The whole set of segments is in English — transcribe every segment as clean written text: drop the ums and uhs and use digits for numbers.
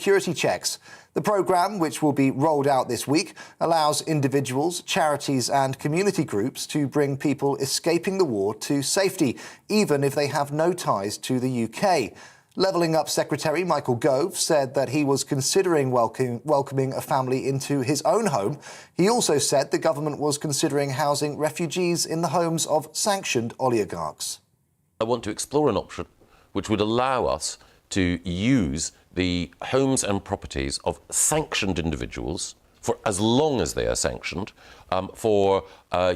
security checks. The programme, which will be rolled out this week, allows individuals, charities and community groups to bring people escaping the war to safety, even if they have no ties to the UK. Levelling Up Secretary Michael Gove said that he was considering welcoming a family into his own home. He also said the government was considering housing refugees in the homes of sanctioned oligarchs. I want to explore an option which would allow us to use the homes and properties of sanctioned individuals for as long as they are sanctioned for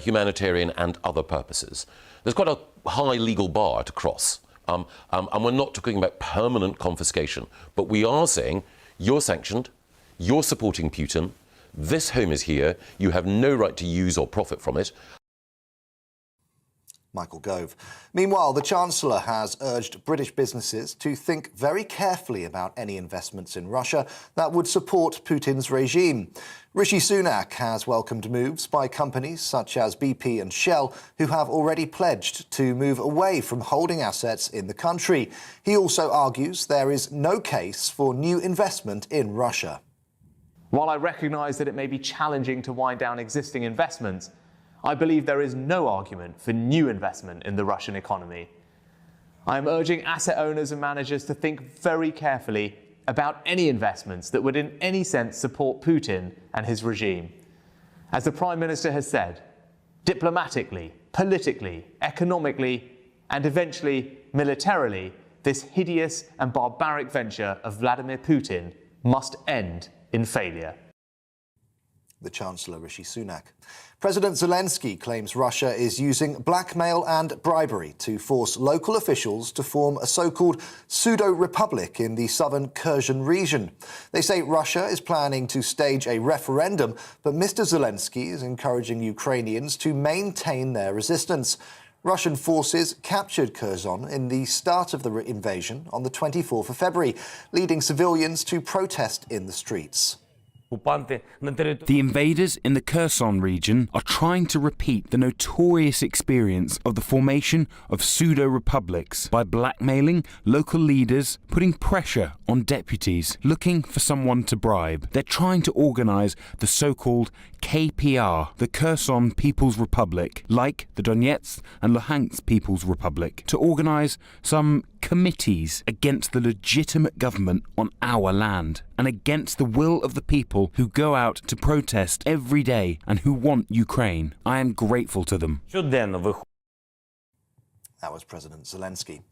humanitarian and other purposes. There's quite a high legal bar to cross. And we're not talking about permanent confiscation, but we are saying you're sanctioned, you're supporting Putin, this home is here, you have no right to use or profit from it. Michael Gove. Meanwhile, the Chancellor has urged British businesses to think very carefully about any investments in Russia that would support Putin's regime. Rishi Sunak has welcomed moves by companies such as BP and Shell, who have already pledged to move away from holding assets in the country. He also argues there is no case for new investment in Russia. While I recognise that it may be challenging to wind down existing investments, I believe there is no argument for new investment in the Russian economy. I am urging asset owners and managers to think very carefully about any investments that would in any sense support Putin and his regime. As the Prime Minister has said, diplomatically, politically, economically, and eventually militarily, this hideous and barbaric venture of Vladimir Putin must end in failure. The Chancellor, Rishi Sunak. President Zelensky claims Russia is using blackmail and bribery to force local officials to form a so-called pseudo-republic in the southern Kherson region. They say Russia is planning to stage a referendum, but Mr. Zelensky is encouraging Ukrainians to maintain their resistance. Russian forces captured Kherson in the start of the invasion on the 24th of February, leading civilians to protest in the streets. The invaders in the Kherson region are trying to repeat the notorious experience of the formation of pseudo-republics by blackmailing local leaders, putting pressure on deputies, looking for someone to bribe. They're trying to organise the so-called KPR, the Kherson People's Republic, like the Donetsk and Luhansk People's Republic, to organise some committees against the legitimate government on our land and against the will of the people who go out to protest every day and who want Ukraine. I am grateful to them. That was President Zelensky.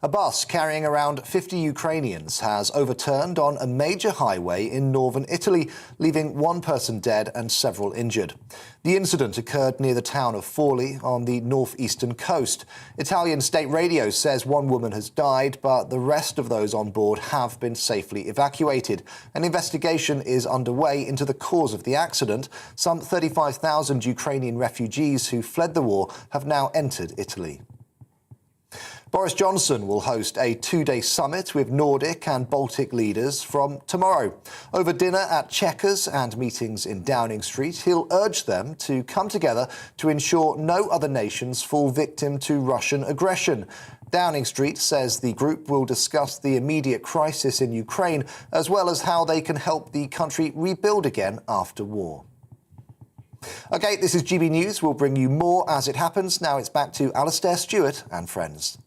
A bus carrying around 50 Ukrainians has overturned on a major highway in northern Italy, leaving one person dead and several injured. The incident occurred near the town of Forli on the northeastern coast. Italian state radio says one woman has died, but the rest of those on board have been safely evacuated. An investigation is underway into the cause of the accident. Some 35,000 Ukrainian refugees who fled the war have now entered Italy. Boris Johnson will host a two-day summit with Nordic and Baltic leaders from tomorrow. Over dinner at Chequers and meetings in Downing Street, he'll urge them to come together to ensure no other nations fall victim to Russian aggression. Downing Street says the group will discuss the immediate crisis in Ukraine, as well as how they can help the country rebuild again after war. OK, this is GB News. We'll bring you more as it happens. Now it's back to Alastair Stewart and friends.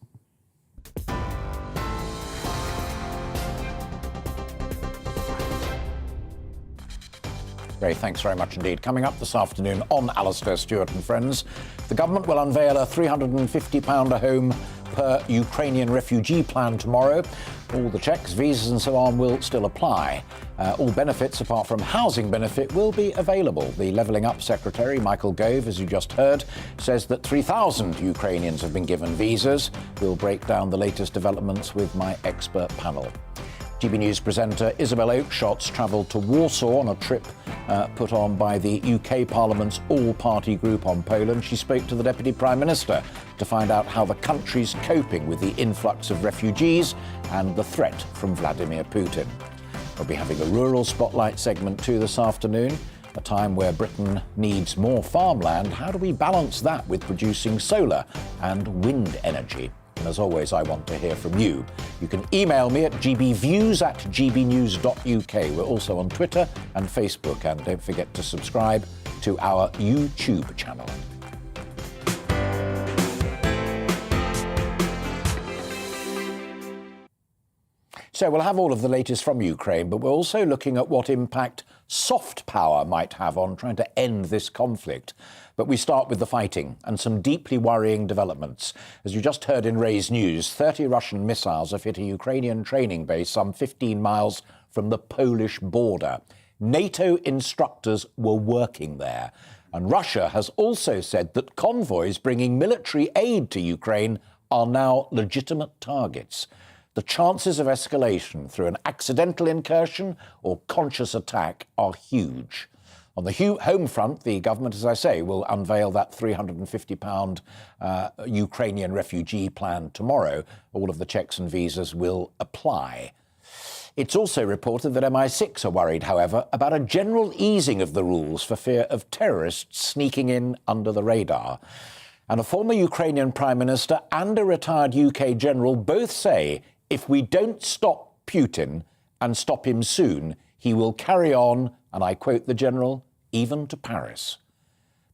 Great, thanks very much indeed. Coming up this afternoon on Alastair Stewart and Friends, the government will unveil a £350 a home per Ukrainian refugee plan tomorrow. All the checks, visas and so on will still apply. All benefits, apart from housing benefit, will be available. The Levelling Up Secretary, Michael Gove, as you just heard, says that 3,000 Ukrainians have been given visas. We'll break down the latest developments with my expert panel. GB News presenter Isabel Oakeshott's travelled to Warsaw on a trip put on by the UK Parliament's all-party group on Poland. She spoke to the Deputy Prime Minister to find out how the country's coping with the influx of refugees and the threat from Vladimir Putin. We'll be having a rural spotlight segment too this afternoon, a time where Britain needs more farmland. How do we balance that with producing solar and wind energy? And as always, I want to hear from you. You can email me at gbviews@gbnews.uk. We're also on Twitter and Facebook. And don't forget to subscribe to our YouTube channel. So we'll have all of the latest from Ukraine, but we're also looking at what impact soft power might have on trying to end this conflict. But we start with the fighting and some deeply worrying developments. As you just heard in Ray's news, 30 Russian missiles have hit a Ukrainian training base some 15 miles from the Polish border. NATO instructors were working there. And Russia has also said that convoys bringing military aid to Ukraine are now legitimate targets. The chances of escalation through an accidental incursion or conscious attack are huge. On the home front, the government, as I say, will unveil that £350 Ukrainian refugee plan tomorrow. All of the checks and visas will apply. It's also reported that MI6 are worried, however, about a general easing of the rules for fear of terrorists sneaking in under the radar. And a former Ukrainian Prime Minister and a retired UK general both say if we don't stop Putin and stop him soon, he will carry on, and I quote the general, even to Paris.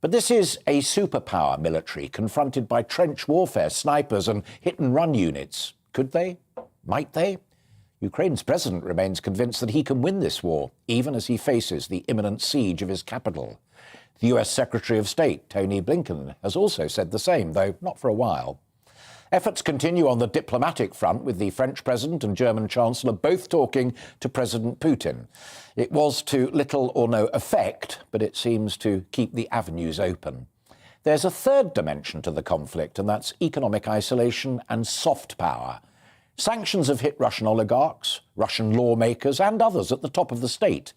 But this is a superpower military confronted by trench warfare, snipers and hit-and-run units. Could they? Might they? Ukraine's president remains convinced that he can win this war, even as he faces the imminent siege of his capital. The US Secretary of State, Tony Blinken, has also said the same, though not for a while. Efforts continue on the diplomatic front, with the French President and German Chancellor both talking to President Putin. It was to little or no effect, but it seems to keep the avenues open. There's a third dimension to the conflict, and that's economic isolation and soft power. Sanctions have hit Russian oligarchs, Russian lawmakers, and others at the top of the state.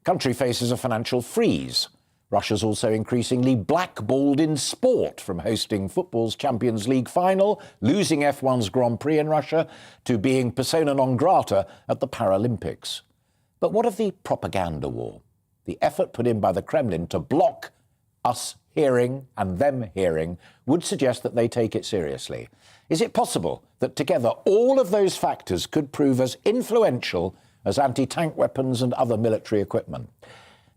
Country faces a financial freeze. Russia's also increasingly blackballed in sport, from hosting football's Champions League final, losing F1's Grand Prix in Russia, to being persona non grata at the Paralympics. But what of the propaganda war? The effort put in by the Kremlin to block us hearing and them hearing would suggest that they take it seriously. Is it possible that together all of those factors could prove as influential as anti-tank weapons and other military equipment?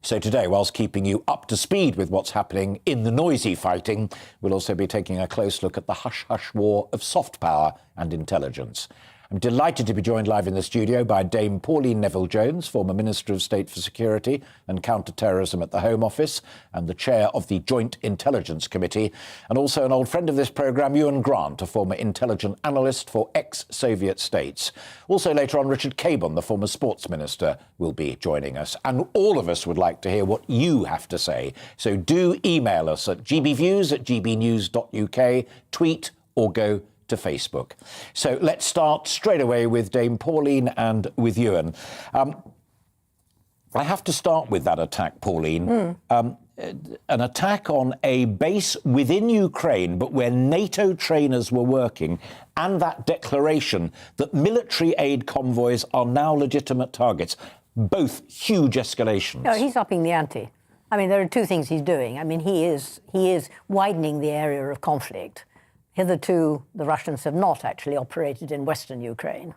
So today, whilst keeping you up to speed with what's happening in the noisy fighting, we'll also be taking a close look at the hush-hush war of soft power and intelligence. I'm delighted to be joined live in the studio by Dame Pauline Neville-Jones, former Minister of State for Security and Counter-Terrorism at the Home Office and the chair of the Joint Intelligence Committee, and also an old friend of this programme, Ewan Grant, a former intelligence analyst for ex-Soviet states. Also later on, Richard Caban, the former sports minister, will be joining us. And all of us would like to hear what you have to say. So do email us at gbviews@gbnews.uk, tweet or go to Facebook. So let's start straight away with Dame Pauline and with Ewan. I have to start with that attack, Pauline. An attack on a base within Ukraine, but where NATO trainers were working, and that declaration that military aid convoys are now legitimate targets. Both huge escalations. No, he's upping the ante. I mean, there are two things he's doing. I mean, he is widening the area of conflict. Hitherto, the Russians have not actually operated in Western Ukraine.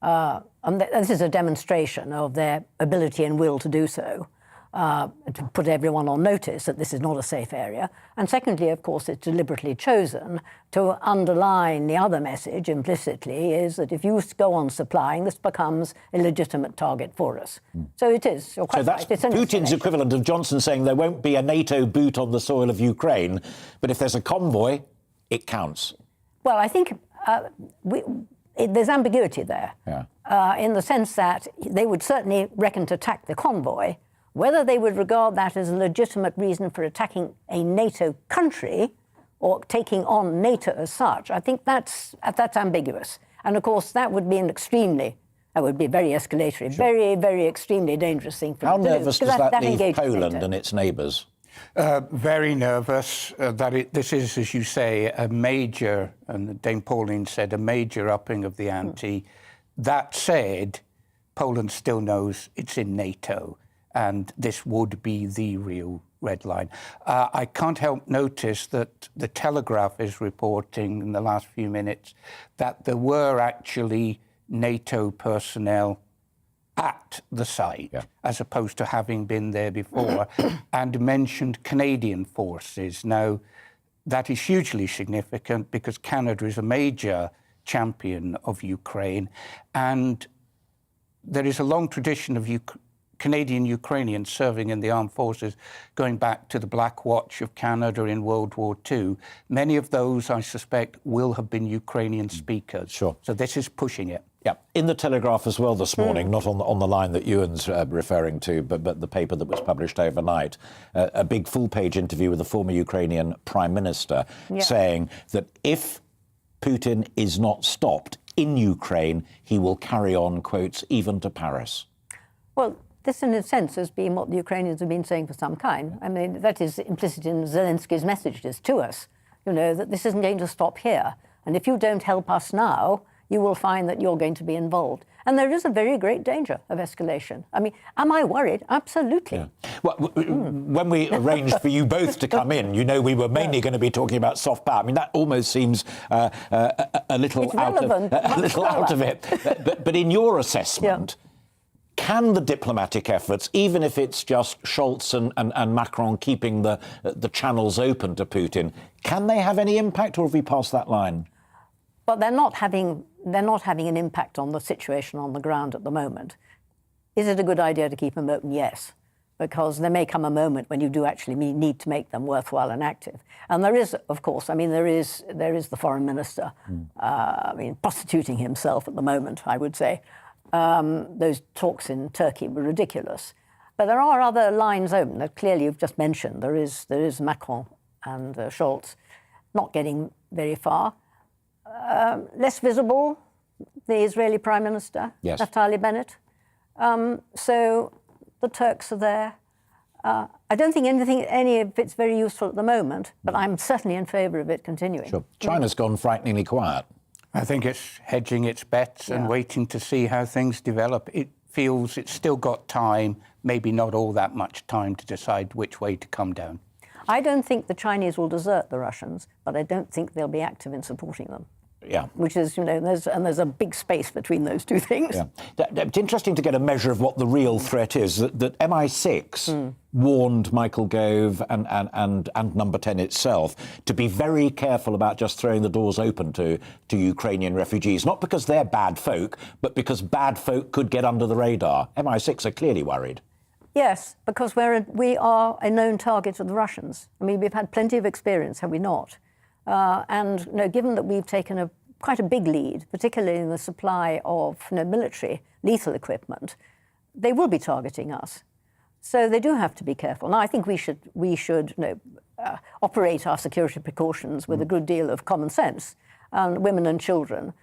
And this is a demonstration of their ability and will to do so, to put everyone on notice that this is not a safe area. And secondly, of course, it's deliberately chosen to underline the other message implicitly, is that if you go on supplying, this becomes a legitimate target for us. So it is. You're quite right. It's Putin's equivalent of Johnson saying there won't be a NATO boot on the soil of Ukraine, but if there's a convoy, it counts. Well, I think there's ambiguity there, in the sense that they would certainly reckon to attack the convoy. Whether they would regard that as a legitimate reason for attacking a NATO country or taking on NATO as such, I think that's ambiguous. And of course, that would be very escalatory, very, very extremely dangerous thing for them to do. How nervous does that leave Poland and its neighbours? Very nervous. This is, as you say, a major, and Dame Pauline said, a major upping of the ante. That said, Poland still knows it's in NATO. and this would be the real red line. I can't help notice that the Telegraph is reporting in the last few minutes that there were actually NATO personnel at the site, as opposed to having been there before, and mentioned Canadian forces. Now, that is hugely significant because Canada is a major champion of Ukraine, and there is a long tradition of Canadian Ukrainians serving in the armed forces going back to the Black Watch of Canada in World War II. Many of those, I suspect, will have been Ukrainian speakers. Sure. So this is pushing it. Yeah, in the Telegraph as well this morning, not on the line that Ewan's referring to, but the paper that was published overnight, a big full-page interview with the former Ukrainian Prime Minister saying that if Putin is not stopped in Ukraine, he will carry on, quotes, even to Paris. Well, this, in a sense, has been what the Ukrainians have been saying for some time. I mean, that is implicit in Zelensky's messages to us, that this isn't going to stop here. And if you don't help us now, you will find that you're going to be involved. And there is a very great danger of escalation. I mean, am I worried? Absolutely. Yeah. Well, when we arranged for you both to come in, we were mainly going to be talking about soft power. I mean, that almost seems a little out of it. But in your assessment, can the diplomatic efforts, even if it's just Scholz and Macron keeping the channels open to Putin, can they have any impact, or have we passed that line? But they're not having an impact on the situation on the ground at the moment. Is it a good idea to keep them open? Yes, because there may come a moment when you do actually need to make them worthwhile and active. And there is, of course, there is the foreign minister, prostituting himself at the moment, I would say. Those talks in Turkey were ridiculous. But there are other lines open that clearly you've just mentioned. There is Macron and Scholz not getting very far. Less visible, the Israeli Prime Minister, Naftali Bennett. So the Turks are there. I don't think any of it's very useful at the moment, but I'm certainly in favour of it continuing. Sure. China's gone frighteningly quiet. I think it's hedging its bets and waiting to see how things develop. It feels it's still got time, maybe not all that much time to decide which way to come down. I don't think the Chinese will desert the Russians, but I don't think they'll be active in supporting them. Yeah. Which is, there's a big space between those two things. Yeah. It's interesting to get a measure of what the real threat is. That MI6 warned Michael Gove and Number 10 itself to be very careful about just throwing the doors open to Ukrainian refugees, not because they're bad folk, but because bad folk could get under the radar. MI6 are clearly worried. Yes, because we are a known target of the Russians. I mean, we've had plenty of experience, have we not? And given that we've taken quite a big lead, particularly in the supply of military lethal equipment, they will be targeting us. So they do have to be careful. Now, I think we should operate our security precautions with a good deal of common sense. And women and children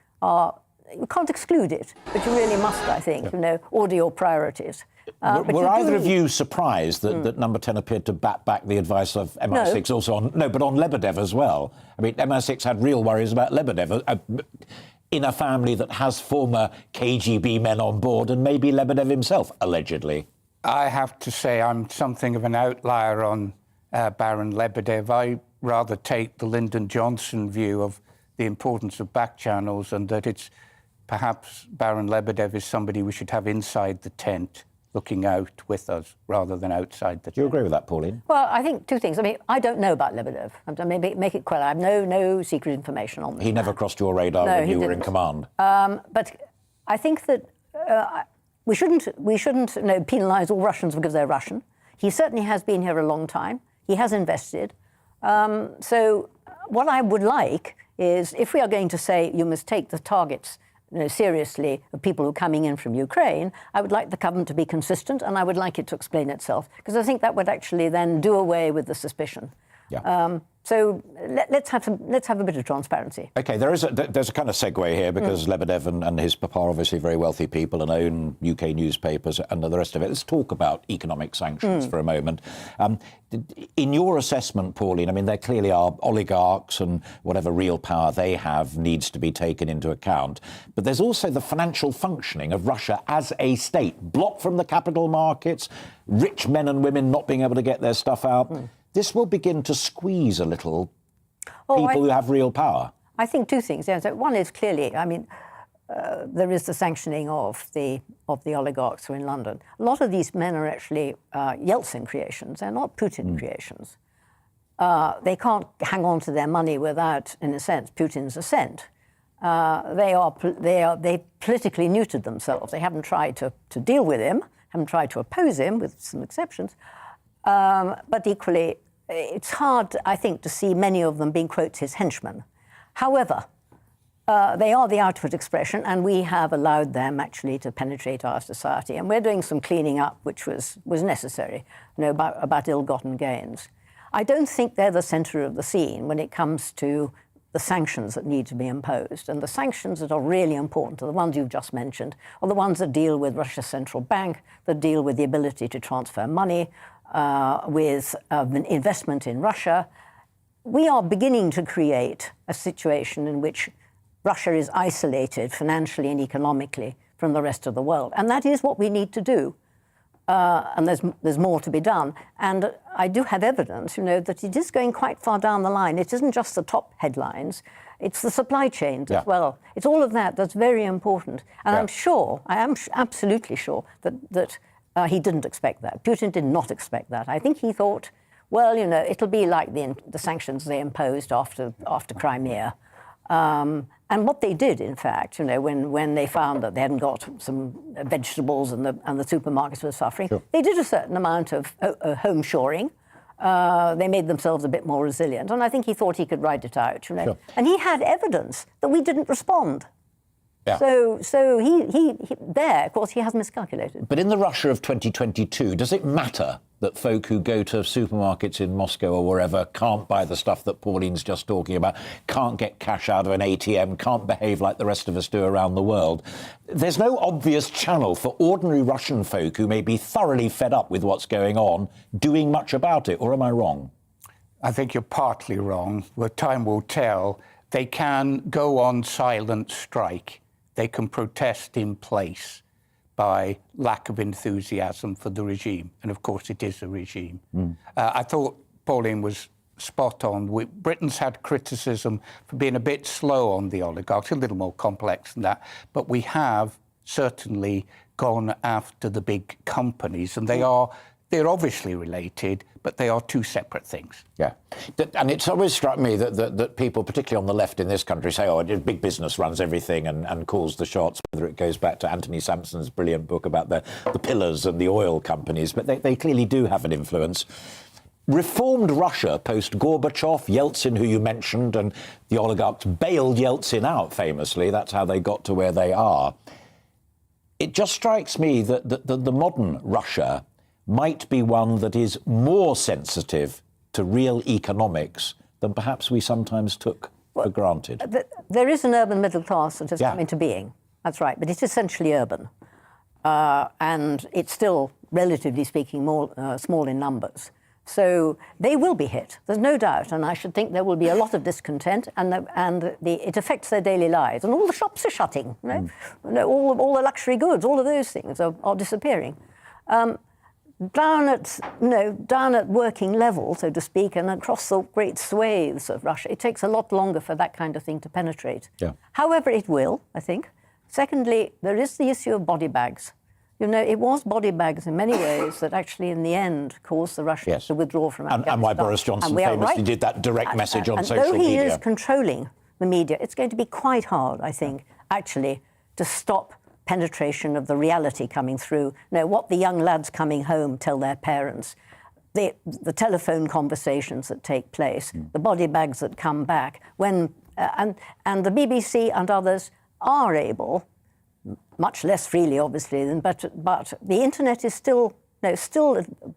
you can't exclude it, but you really must, I think, order your priorities. Were either of you surprised that Number 10 appeared to bat back the advice of MI6 but on Lebedev as well? I mean, MI6 had real worries about Lebedev in a family that has former KGB men on board, and maybe Lebedev himself, allegedly. I have to say I'm something of an outlier on Baron Lebedev. I rather take the Lyndon Johnson view of the importance of back channels, and that it's perhaps Baron Lebedev is somebody we should have inside the tent, looking out with us rather than outside the tent. Do you agree with that, Pauline? Well, I think two things. I mean, I don't know about Lebedev. Make it clear. I have no secret information on this. He never crossed your radar when you were in command. But I think that we shouldn't penalise all Russians because they're Russian. He certainly has been here a long time. He has invested. So what I would like is, if we are going to say you must take the targets seriously of people who are coming in from Ukraine, I would like the government to be consistent, and I would like it to explain itself, because I think that would actually then do away with the suspicion. Yeah. So let's have a bit of transparency. OK, there's a kind of segue here because Lebedev and his papa are obviously very wealthy people and own UK newspapers and the rest of it. Let's talk about economic sanctions for a moment. In your assessment, Pauline, I mean, there clearly are oligarchs and whatever real power they have needs to be taken into account. But there's also the financial functioning of Russia as a state, blocked from the capital markets, rich men and women not being able to get their stuff out. This will begin to squeeze a little people who have real power. I think two things. Yeah. So one is clearly, I mean, there is the sanctioning of the oligarchs who are in London. A lot of these men are actually Yeltsin creations. They're not Putin creations. They can't hang on to their money without, in a sense, Putin's assent. They politically neutered themselves. They haven't tried to deal with him, haven't tried to oppose him, with some exceptions. But equally, it's hard, I think, to see many of them being, quote, his henchmen. However, they are the outward expression, and we have allowed them actually to penetrate our society. And we're doing some cleaning up, which was necessary, about ill-gotten gains. I don't think they're the centre of the scene when it comes to the sanctions that need to be imposed. And the sanctions that are really important are the ones you've just mentioned, are the ones that deal with Russia's central bank, that deal with the ability to transfer money, with investment in Russia. We are beginning to create a situation in which Russia is isolated financially and economically from the rest of the world. And that is what we need to do. And there's more to be done. And I do have evidence, that it is going quite far down the line. It isn't just the top headlines. It's the supply chains as well. It's all of that that's very important. And I am absolutely sure that he didn't expect that. Putin did not expect that. I think he thought, well, it'll be like the sanctions they imposed after Crimea. And what they did, in fact, when they found that they hadn't got some vegetables and the supermarkets were suffering, they did a certain amount of home shoring. They made themselves a bit more resilient. And I think he thought he could ride it out, And he had evidence that we didn't respond. Yeah. So he there, of course, he has miscalculated. But in the Russia of 2022, does it matter that folk who go to supermarkets in Moscow or wherever can't buy the stuff that Pauline's just talking about, can't get cash out of an ATM, can't behave like the rest of us do around the world? There's no obvious channel for ordinary Russian folk who may be thoroughly fed up with what's going on doing much about it, or am I wrong? I think you're partly wrong. Well, time will tell. They can go on silent strike. They can protest in place by lack of enthusiasm for the regime. And of course, it is a regime. I thought Pauline was spot on. Britain's had criticism for being a bit slow on the oligarchs, a little more complex than that. But we have certainly gone after the big companies, and they're obviously related, but they are two separate things. Yeah. And it's always struck me that people, particularly on the left in this country, say, big business runs everything and calls the shots, whether it goes back to Anthony Sampson's brilliant book about the pillars and the oil companies, but they clearly do have an influence. Reformed Russia post-Gorbachev, Yeltsin, who you mentioned, and the oligarchs bailed Yeltsin out famously. That's how they got to where they are. It just strikes me that the modern Russia might be one that is more sensitive to real economics than perhaps we sometimes took for granted. There is an urban middle class that has come into being. That's right, but it's essentially urban. And it's still, relatively speaking, more small in numbers. So they will be hit, there's no doubt, and I should think there will be a lot of discontent, and it affects their daily lives. And all the shops are shutting, all the luxury goods, all of those things are disappearing. Down at working level, so to speak, and across the great swathes of Russia, it takes a lot longer for that kind of thing to penetrate. Yeah. However, it will, I think. Secondly, there is the issue of body bags. It was body bags in many ways that actually, in the end, caused the Russians to withdraw from Afghanistan. And why Boris Johnson famously did that direct message on social media. Though he is controlling the media, it's going to be quite hard, I think, actually, to stop penetration of the reality coming through. What the young lads coming home tell their parents, the telephone conversations that take place, the body bags that come back, and the BBC and others are able, much less freely, obviously, but the internet is still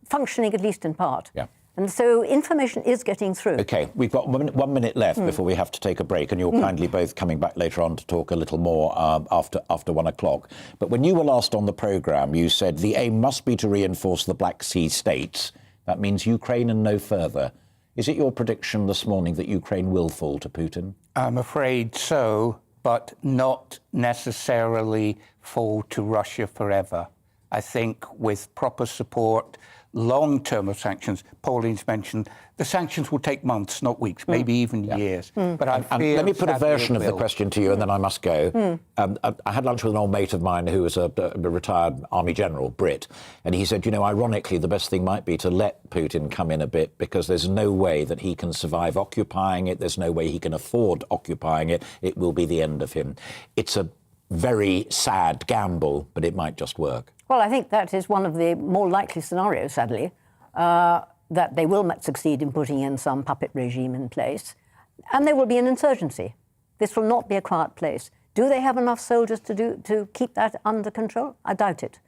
functioning, at least in part. Yeah. And so information is getting through. OK, we've got 1 minute left before we have to take a break, and you're kindly both coming back later on to talk a little more after 1 o'clock. But when you were last on the programme, you said the aim must be to reinforce the Black Sea states. That means Ukraine and no further. Is it your prediction this morning that Ukraine will fall to Putin? I'm afraid so, but not necessarily fall to Russia forever. I think with proper support, long-term of sanctions, Pauline's mentioned, the sanctions will take months, not weeks, maybe even years. But I feel let me put a version of the will. question to you, and then I must go. I had lunch with an old mate of mine who was a retired army general, Brit, and he said, you know, ironically, the best thing might be to let Putin come in a bit, because there's no way that he can survive occupying it. There's no way he can afford occupying it. It will be the end of him. It's a very sad gamble, but it might just work. Well, I think that is one of the more likely scenarios, sadly, that they will succeed in putting in some puppet regime in place, and there will be an insurgency. This will not be a quiet place. Do they have enough soldiers to keep that under control? I doubt it.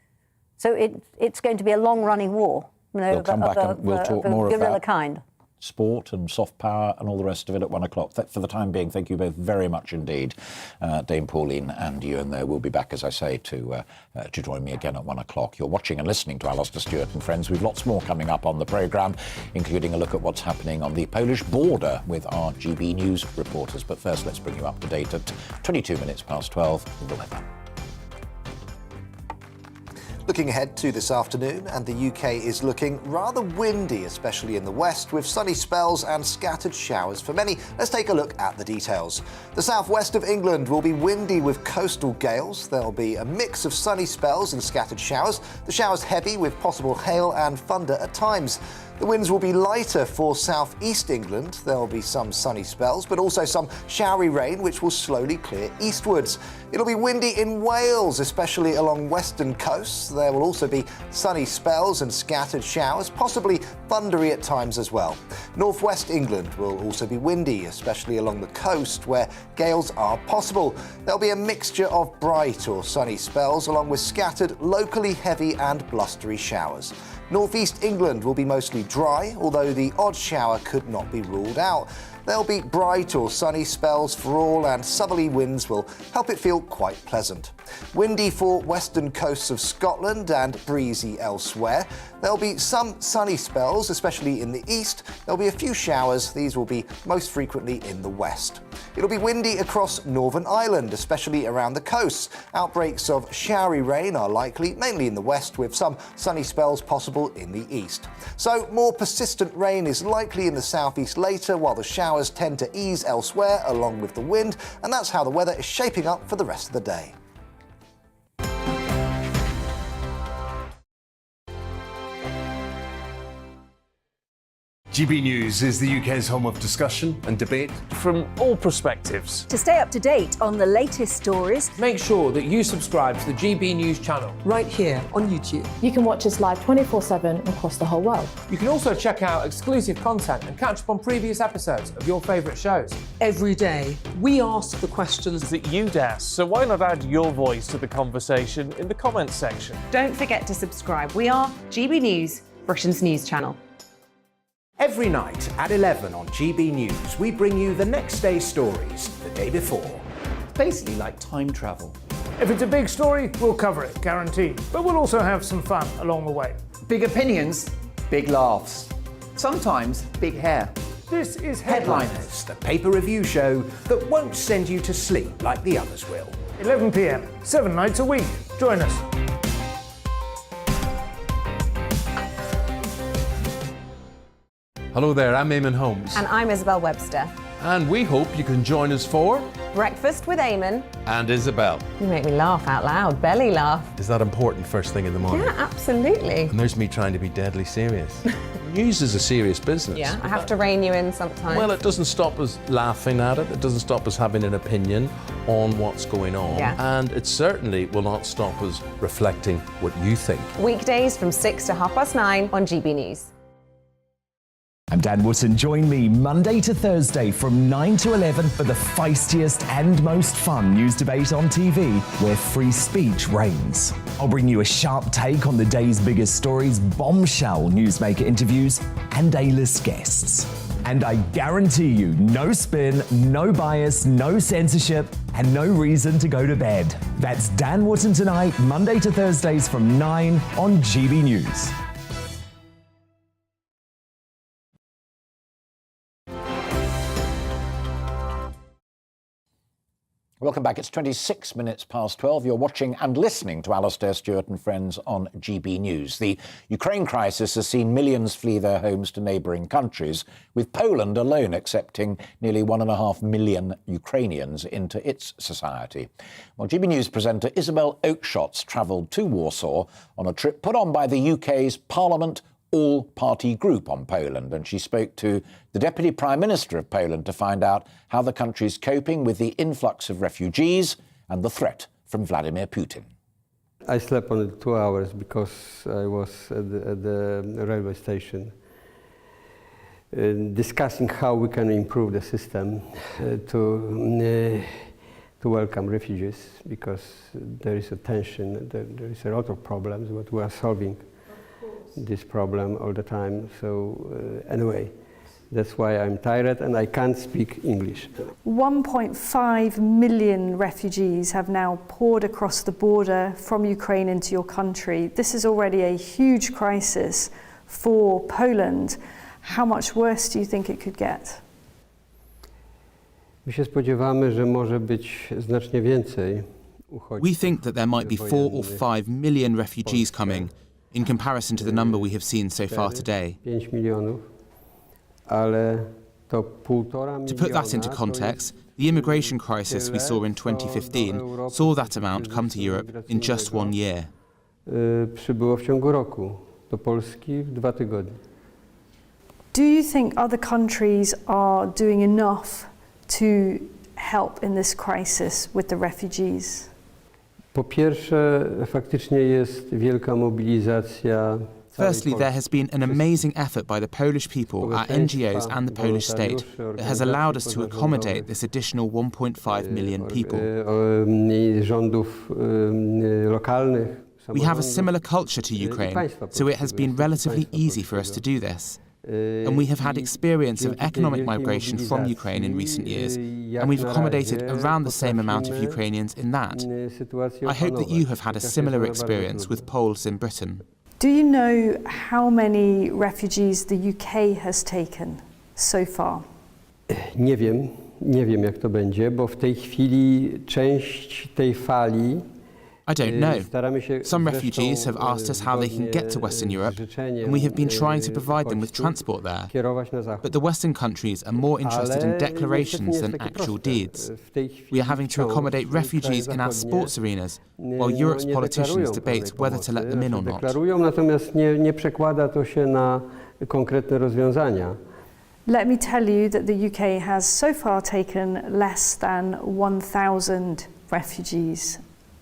So it's going to be a long-running war. You know, We'll come back and we'll talk more of guerrilla that. kind. Sport and soft power and all the rest of it at 1 o'clock. For the time being, thank you both very much indeed, Dame Pauline and Ewan there. We'll be back, as I say, to join me again at 1 o'clock. You're watching and listening to Alastair Stewart and Friends. We've lots more coming up on the programme, including a look at what's happening on the Polish border with our GB News reporters. But first, let's bring you up to date at 22 minutes past 12 in the weather. Looking ahead to this afternoon, and the UK is looking rather windy, especially in the west, with sunny spells and scattered showers for many. Let's take a look at the details. The southwest of England will be windy with coastal gales. There'll be a mix of sunny spells and scattered showers. The showers heavy with possible hail and thunder at times. The winds will be lighter for southeast England. There'll be some sunny spells, but also some showery rain, which will slowly clear eastwards. It'll be windy in Wales, especially along western coasts. There will also be sunny spells and scattered showers, possibly thundery at times as well. Northwest England will also be windy, especially along the coast, where gales are possible. There'll be a mixture of bright or sunny spells, along with scattered, locally heavy and blustery showers. Northeast England will be mostly dry, although the odd shower could not be ruled out. There'll be bright or sunny spells for all, and southerly winds will help it feel quite pleasant. Windy for western coasts of Scotland and breezy elsewhere. There'll be some sunny spells, especially in the east. There'll be a few showers. These will be most frequently in the west. It'll be windy across Northern Ireland, especially around the coasts. Outbreaks of showery rain are likely, mainly in the west, with some sunny spells possible in the east. So more persistent rain is likely in the southeast later, while the showers tend to ease elsewhere along with the wind, and that's how the weather is shaping up for the rest of the day. GB News is the UK's home of discussion and debate. From all perspectives. To stay up to date on the latest stories, Make sure that you subscribe to the GB News channel. right here on YouTube. You can watch us live 24/7 across the whole world. You can also check out exclusive content and catch up on previous episodes of your favourite shows. Every day, we ask the questions That you'd ask, so why not add your voice to the conversation in the comments section? Don't forget to subscribe. We are GB News, Britain's news channel. Every night at 11 on GB News, we bring you the next day's stories the day before. Basically like time travel. If it's a big story, we'll cover it, guaranteed. But we'll also have some fun along the way. Big opinions, big laughs. Sometimes big hair. This is Headliners, the paper review show that won't send you to sleep like the others will. 11 p.m, 7 nights a week. Join us. Hello there, I'm Eamon Holmes. And I'm Isabel Webster. And we hope you can join us for... Breakfast with Eamon. And Isabel. You make me laugh out loud, belly laugh. Is that important first thing in the morning? Yeah, absolutely. And there's me trying to be deadly serious. News is a serious business. Yeah, I have to rein you in sometimes. Well, it doesn't stop us laughing at it. It doesn't stop us having an opinion on what's going on. Yeah. And it certainly will not stop us reflecting what you think. Weekdays from 6 to 9:30 on GB News. I'm Dan Wootton. Join me Monday to Thursday from 9 to 11 for the feistiest and most fun news debate on TV, where free speech reigns. I'll bring you a sharp take on the day's biggest stories, bombshell newsmaker interviews, and A-list guests. And I guarantee you, no spin, no bias, no censorship, and no reason to go to bed. That's Dan Wootton Tonight, Monday to Thursdays from 9 on GB News. Welcome back. It's 26 minutes past 12. You're watching and listening to Alastair Stewart and Friends on GB News. The Ukraine crisis has seen millions flee their homes to neighbouring countries, with Poland alone accepting nearly 1.5 million Ukrainians into its society. Well, GB News presenter Isabel Oakeshott's travelled to Warsaw on a trip put on by the UK's Parliament all-party group on Poland, and she spoke to the Deputy Prime Minister of Poland to find out how the country's coping with the influx of refugees and the threat from Vladimir Putin. I slept only 2 hours because I was at the railway station discussing how we can improve the system to welcome refugees, because there is a tension, there is a lot of problems, but we are solving this problem all the time. So anyway, that's why I'm tired and I can't speak English. 1.5 million refugees have now poured across the border from Ukraine into your country. This is already a huge crisis for Poland. How much worse do you think it could get? My się spodziewamy, że może być znacznie więcej uchodźców. We think that there might be 4 or 5 million refugees coming, in comparison to the number we have seen so far today. 5 milionów, ale to 1,5 miliona. To put that into context, the immigration crisis we saw in 2015 saw that amount come to Europe in just 1 year. Przybyło w ciągu roku do Polski w 2 tygodnie. Do you think other countries are doing enough to help in this crisis with the refugees? Po pierwsze, faktycznie jest wielka mobilizacja. Firstly, there has been an amazing effort by the Polish people, our NGOs and the Polish state that has allowed us to accommodate this additional 1.5 million people. Rządów lokalnych. We have a similar culture to Ukraine, so it has been relatively easy for us to do this. And we have had experience of economic migration from Ukraine in recent years, and we've accommodated around the same amount of Ukrainians in that. I hope that you have had a similar experience with Poles in Britain. Do you know how many refugees the UK has taken so far? Nie wiem jak to będzie, bo w tej chwili część tej fali. I don't know. Some refugees have asked us how they can get to Western Europe, and we have been trying to provide them with transport there. But the Western countries are more interested in declarations than actual deeds. We are having to accommodate refugees in our sports arenas, while Europe's politicians debate whether to let them in or not. Natomiast nie przekłada to się na konkretne rozwiązania. Let me tell you that the UK has so far taken less than 1,000 refugees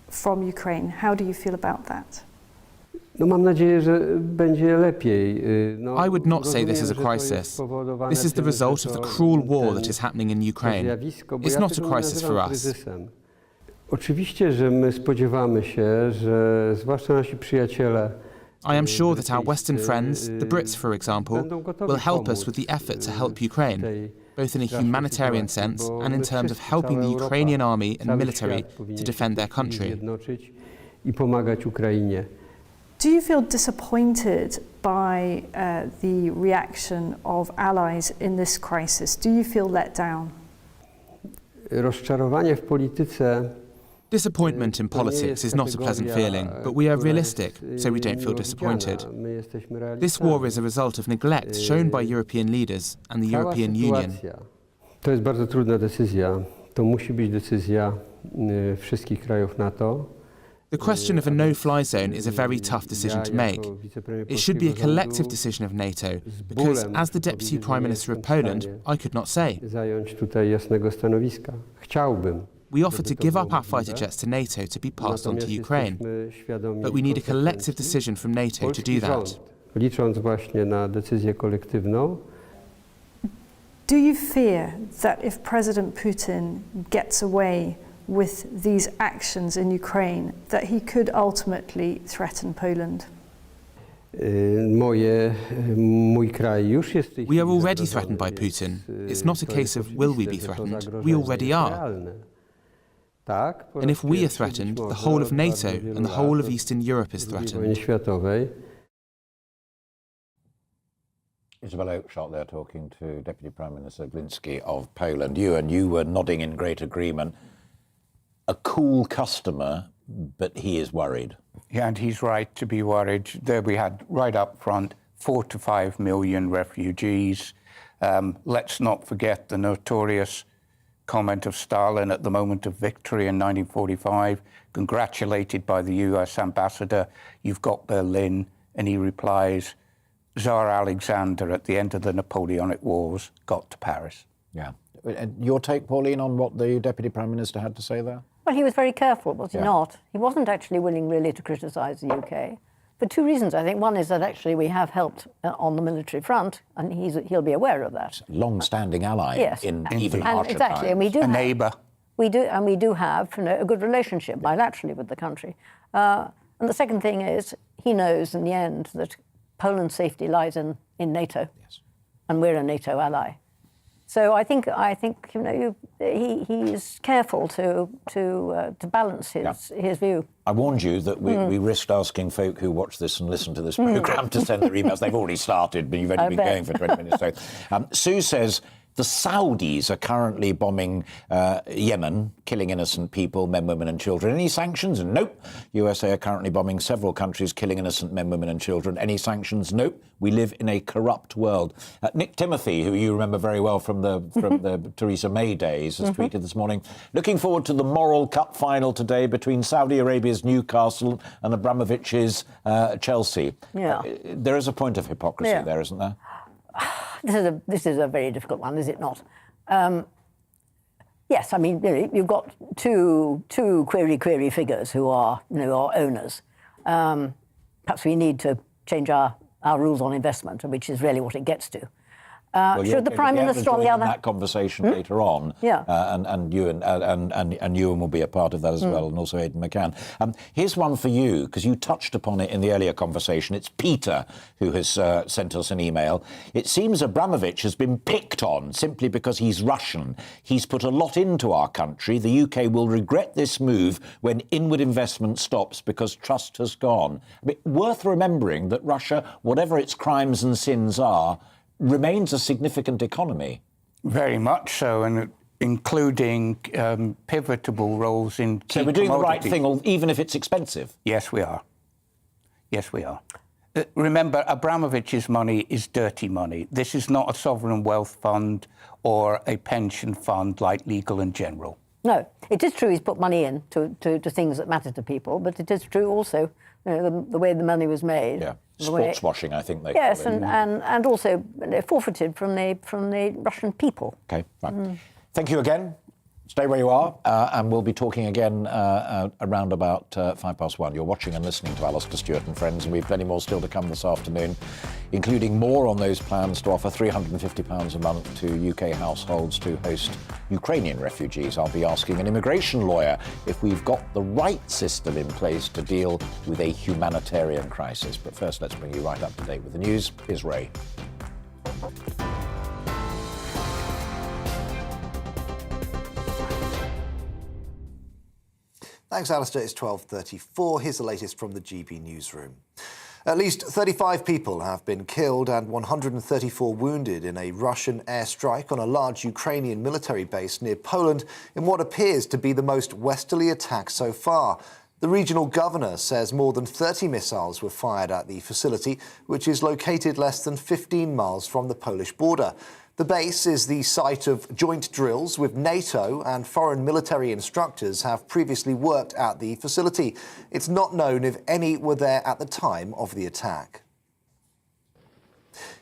from Ukraine. How do you feel about that? No, mam nadzieję, że będzie lepiej. I would not say this is a crisis. This is the result of the cruel war that is happening in Ukraine. It's not a crisis for us. Oczywiście, że my spodziewamy się, że zwłaszcza nasi przyjaciele. I am sure that our Western friends, the Brits for example, will help us with the effort to help Ukraine, both in a humanitarian sense and in terms of helping the Ukrainian army and military to defend their country. Do you feel disappointed by the reaction of allies in this crisis? Do you feel let down? Rozczarowanie w polityce. Disappointment in politics is not a pleasant feeling, but we are realistic, so we don't feel disappointed. This war is a result of neglect shown by European leaders and the European Union. To jest bardzo trudna decyzja. To musi być decyzja wszystkich krajów NATO. The question of a no-fly zone is a very tough decision to make. It should be a collective decision of NATO, because as the Deputy Prime Minister of Poland, I could not say. Zająć tutaj jasnego stanowiska. Chciałbym. We offered to give up our fighter jets to NATO to be passed on to Ukraine, but we need a collective decision from NATO to do that. Licząc właśnie na decyzję kolektywną, Do you fear that if President Putin gets away with these actions in Ukraine, that he could ultimately threaten Poland? We are already threatened by Putin. It's not a case of will we be threatened, we already are. And if we are threatened, the whole of NATO and the whole of Eastern Europe is threatened. Isabella Oakeshott there talking to Deputy Prime Minister Glinski of Poland. You were nodding in great agreement. A cool customer, but he is worried. Yeah, and he's right to be worried. There we had right up front 4 to 5 million refugees. Let's not forget the notorious comment of Stalin at the moment of victory in 1945, congratulated by the US ambassador, "You've got Berlin," and he replies, "Tsar Alexander at the end of the Napoleonic Wars got to Paris." Yeah. And your take, Pauline, on what the Deputy Prime Minister had to say there? Well, he was very careful, was he not? He wasn't actually willing really to criticise the UK for two reasons, I think. One is that actually we have helped on the military front, and he'll be aware of that. Long-standing ally in even harsher exactly, times. and we do a neighbour. We do have a good relationship bilaterally with the country. And the second thing is he knows in the end that Poland's safety lies in NATO, and we're a NATO ally. So I think he is careful to balance his view. I warned you that we risked asking folk who watch this and listen to this programme to send their emails. They've already started, but you've only been going for 20 minutes. So, Sue says the Saudis are currently bombing Yemen, killing innocent people, men, women and children. Any sanctions? Nope. USA are currently bombing several countries, killing innocent men, women and children. Any sanctions? Nope. We live in a corrupt world. Nick Timothy, who you remember very well from the Theresa May days, has tweeted this morning, looking forward to the moral cup final today between Saudi Arabia's Newcastle and Abramovich's Chelsea. Yeah. There is a point of hypocrisy there, isn't there? This is a very difficult one, is it not? Yes, I mean, you've got two query figures who are owners. Perhaps we need to change our rules on investment, which is really what it gets to. Should the Prime Minister on the other that conversation later on, and Ewan will be a part of that as well, and also Aidan McCann. Here's one for you, because you touched upon it in the earlier conversation. It's Peter who has sent us an email. It seems Abramovich has been picked on simply because he's Russian. He's put a lot into our country. The UK will regret this move when inward investment stops because trust has gone. I mean, worth remembering that Russia, whatever its crimes and sins are, remains a significant economy. Very much so, and including pivotal roles in key So we're doing commodities. the right thing, even if it's expensive? Yes, we are. Yes, we are. Remember, Abramovich's money is dirty money. This is not a sovereign wealth fund or a pension fund like Legal and General. No, it is true he's put money in to things that matter to people, but it is true also the way the money was made. Yeah, sports washing, I think they call it. Yes, and also forfeited from the Russian people. OK, right. Thank you again. Stay where you are, and we'll be talking again around about 1:05. You're watching and listening to Alastair Stewart and Friends, and we've plenty more still to come this afternoon, including more on those plans to offer £350 a month to UK households to host Ukrainian refugees. I'll be asking an immigration lawyer if we've got the right system in place to deal with a humanitarian crisis. But first, let's bring you right up to date with the news. Here's Ray. Thanks, Alistair. It's 12:34. Here's the latest from the GB newsroom. At least 35 people have been killed and 134 wounded in a Russian airstrike on a large Ukrainian military base near Poland in what appears to be the most westerly attack so far. The regional governor says more than 30 missiles were fired at the facility, which is located less than 15 miles from the Polish border. The base is the site of joint drills with NATO, and foreign military instructors have previously worked at the facility. It's not known if any were there at the time of the attack.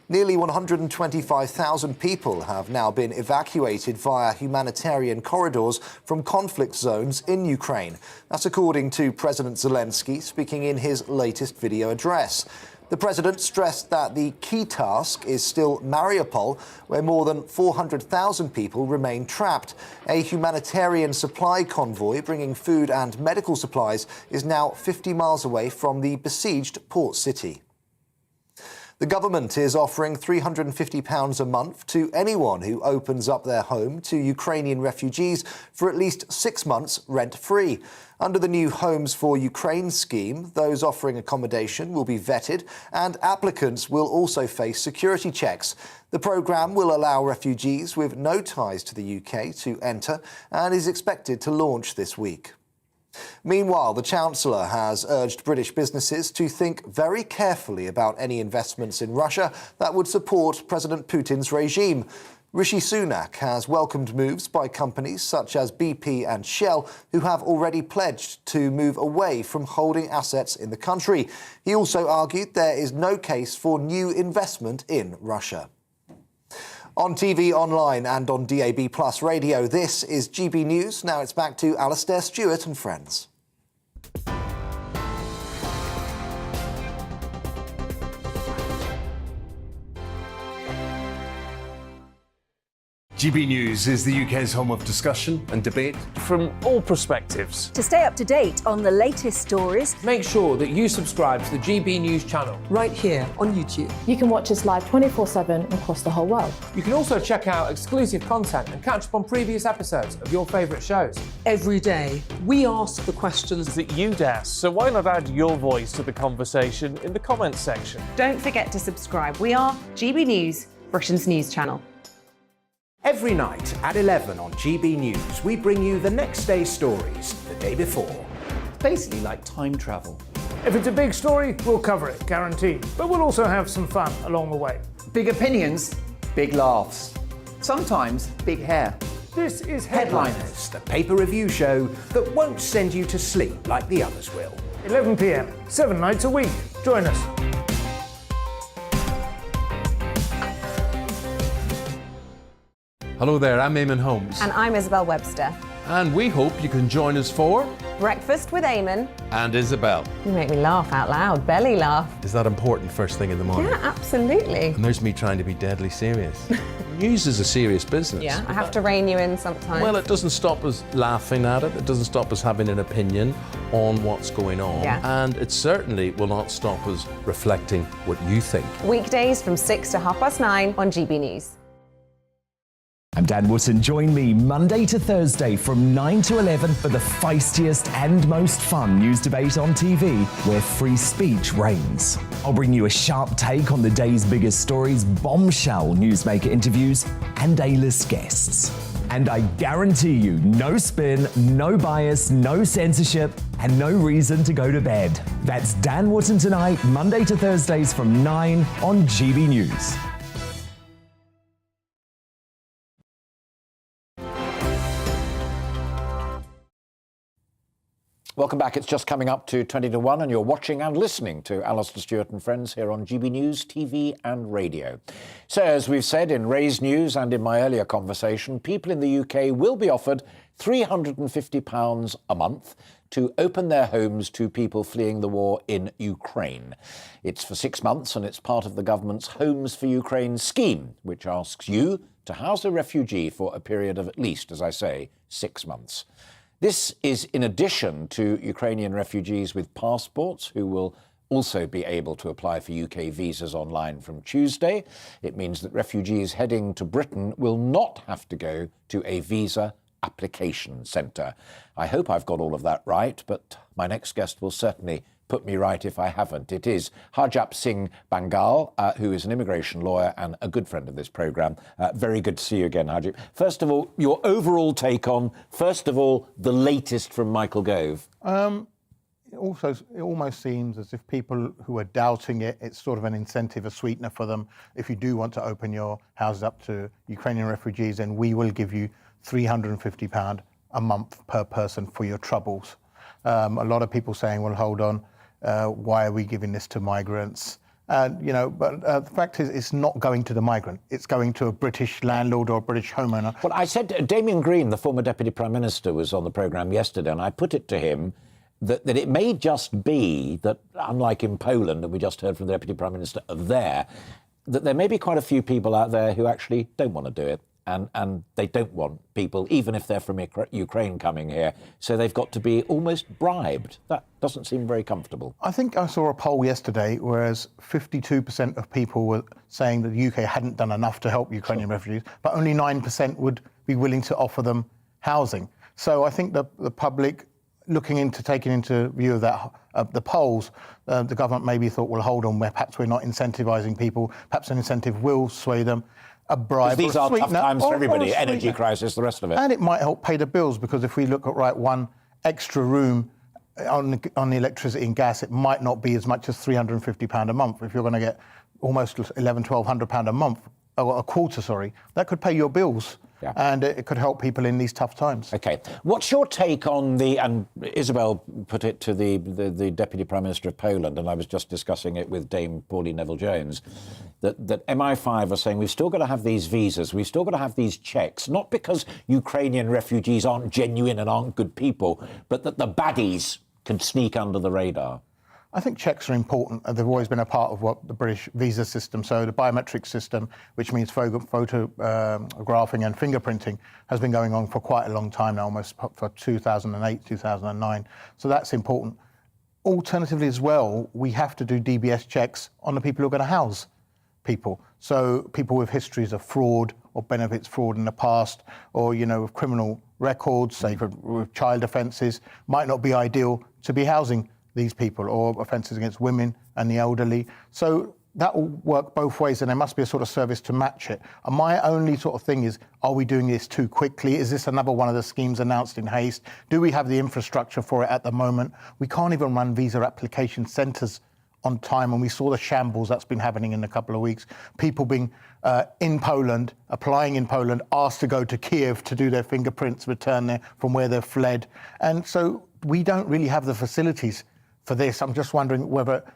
Nearly 125,000 people have now been evacuated via humanitarian corridors from conflict zones in Ukraine. That's according to President Zelensky speaking in his latest video address. The president stressed that the key task is still Mariupol, where more than 400,000 people remain trapped. A humanitarian supply convoy bringing food and medical supplies is now 50 miles away from the besieged port city. The government is offering £350 a month to anyone who opens up their home to Ukrainian refugees for at least 6 months rent-free. Under the new Homes for Ukraine scheme, those offering accommodation will be vetted and applicants will also face security checks. The programme will allow refugees with no ties to the UK to enter and is expected to launch this week. Meanwhile, the Chancellor has urged British businesses to think very carefully about any investments in Russia that would support President Putin's regime. Rishi Sunak has welcomed moves by companies such as BP and Shell, who have already pledged to move away from holding assets in the country. He also argued there is no case for new investment in Russia. On TV, online and on DAB+ radio, this is GB News. Now it's back to Alastair Stewart and friends. GB News is the UK's home of discussion and debate from all perspectives. To stay up to date on the latest stories, make sure that you subscribe to the GB News channel right here on YouTube. You can watch us live 24/7 across the whole world. You can also check out exclusive content and catch up on previous episodes of your favourite shows. Every day, we ask the questions that you'd ask, so why not add your voice to the conversation in the comments section? Don't forget to subscribe. We are GB News, Britain's news channel. Every night at 11 on GB News, we bring you the next day's stories the day before. Basically like time travel. If it's a big story, we'll cover it, guaranteed. But we'll also have some fun along the way. Big opinions, big laughs. Sometimes big hair. This is Headliners, the paper review show that won't send you to sleep like the others will. 11 p.m, 7 nights a week. Join us. Hello there, I'm Eamon Holmes. And I'm Isabel Webster. And we hope you can join us for Breakfast with Eamon and Isabel. You make me laugh out loud, belly laugh. Is that important first thing in the morning? Yeah, absolutely. And there's me trying to be deadly serious. News is a serious business. Yeah, I have to rein you in sometimes. Well, it doesn't stop us laughing at it. It doesn't stop us having an opinion on what's going on. Yeah. And it certainly will not stop us reflecting what you think. Weekdays from 6 to 9:30 on GB News. I'm Dan Wootton. Join me Monday to Thursday from 9 to 11 for the feistiest and most fun news debate on TV, where free speech reigns. I'll bring you a sharp take on the day's biggest stories, bombshell newsmaker interviews, and A-list guests. And I guarantee you, no spin, no bias, no censorship, and no reason to go to bed. That's Dan Wootton tonight, Monday to Thursdays from 9 on GB News. Welcome back. It's just coming up to 20 to 1 and you're watching and listening to Alastair Stewart and friends here on GB News, TV and radio. So as we've said in Ray's News and in my earlier conversation, people in the UK will be offered £350 a month to open their homes to people fleeing the war in Ukraine. It's for 6 months and it's part of the government's Homes for Ukraine scheme, which asks you to house a refugee for a period of at least, as I say, 6 months. This is in addition to Ukrainian refugees with passports who will also be able to apply for UK visas online from Tuesday. It means that refugees heading to Britain will not have to go to a visa application centre. I hope I've got all of that right, but my next guest will certainly put me right if I haven't. It is Harjap Singh Bangal, who is an immigration lawyer and a good friend of this programme. Very good to see you again, Harjap. First of all, your overall take on, first of all, the latest from Michael Gove. It almost seems as if people who are doubting it, it's sort of an incentive, a sweetener for them. If you do want to open your houses up to Ukrainian refugees, then we will give you £350 a month per person for your troubles. A lot of people saying, well, hold on, why are we giving this to migrants? But the fact is, it's not going to the migrant. It's going to a British landlord or a British homeowner. Well, I said Damien Green, the former Deputy Prime Minister, was on the programme yesterday, and I put it to him, that it may just be that, unlike in Poland, and we just heard from the Deputy Prime Minister there, that there may be quite a few people out there who actually don't want to do it. And they don't want people, even if they're from Ukraine, coming here. So they've got to be almost bribed. That doesn't seem very comfortable. I think I saw a poll yesterday, whereas 52% of people were saying that the UK hadn't done enough to help Ukrainian refugees, but only 9% would be willing to offer them housing. So I think the public, taking into view of that, the polls, the government maybe thought, well, hold on, perhaps we're not incentivising people. Perhaps an incentive will sway them. A bribe. These are tough times for everybody, energy crisis, the rest of it. And it might help pay the bills, because if we look at, one extra room on the electricity and gas, it might not be as much as £350 a month. If you're going to get almost £1,100–1,200 a month, or a quarter, that could pay your bills. Yeah. And it could help people in these tough times. OK. What's your take on and Isabel put it to the Deputy Prime Minister of Poland, and I was just discussing it with Dame Pauline Neville-Jones, that MI5 are saying we've still got to have these visas, we've still got to have these checks, not because Ukrainian refugees aren't genuine and aren't good people, but that the baddies can sneak under the radar. I think checks are important. They've always been a part of what the British visa system. So the biometric system, which means photographing and fingerprinting, has been going on for quite a long time now, almost for 2008, 2009. So that's important. Alternatively as well, we have to do DBS checks on the people who are going to house people. So people with histories of fraud or benefits fraud in the past, or, with criminal records, say with child offences, might not be ideal to be housing these people, or offences against women and the elderly. So that will work both ways, and there must be a sort of service to match it. And my only sort of thing is, are we doing this too quickly? Is this another one of the schemes announced in haste? Do we have the infrastructure for it at the moment? We can't even run visa application centres on time, and we saw the shambles that's been happening in a couple of weeks. People being in Poland, applying in Poland, asked to go to Kiev to do their fingerprints, return there from where they've fled. And so we don't really have the facilities for this. I'm just wondering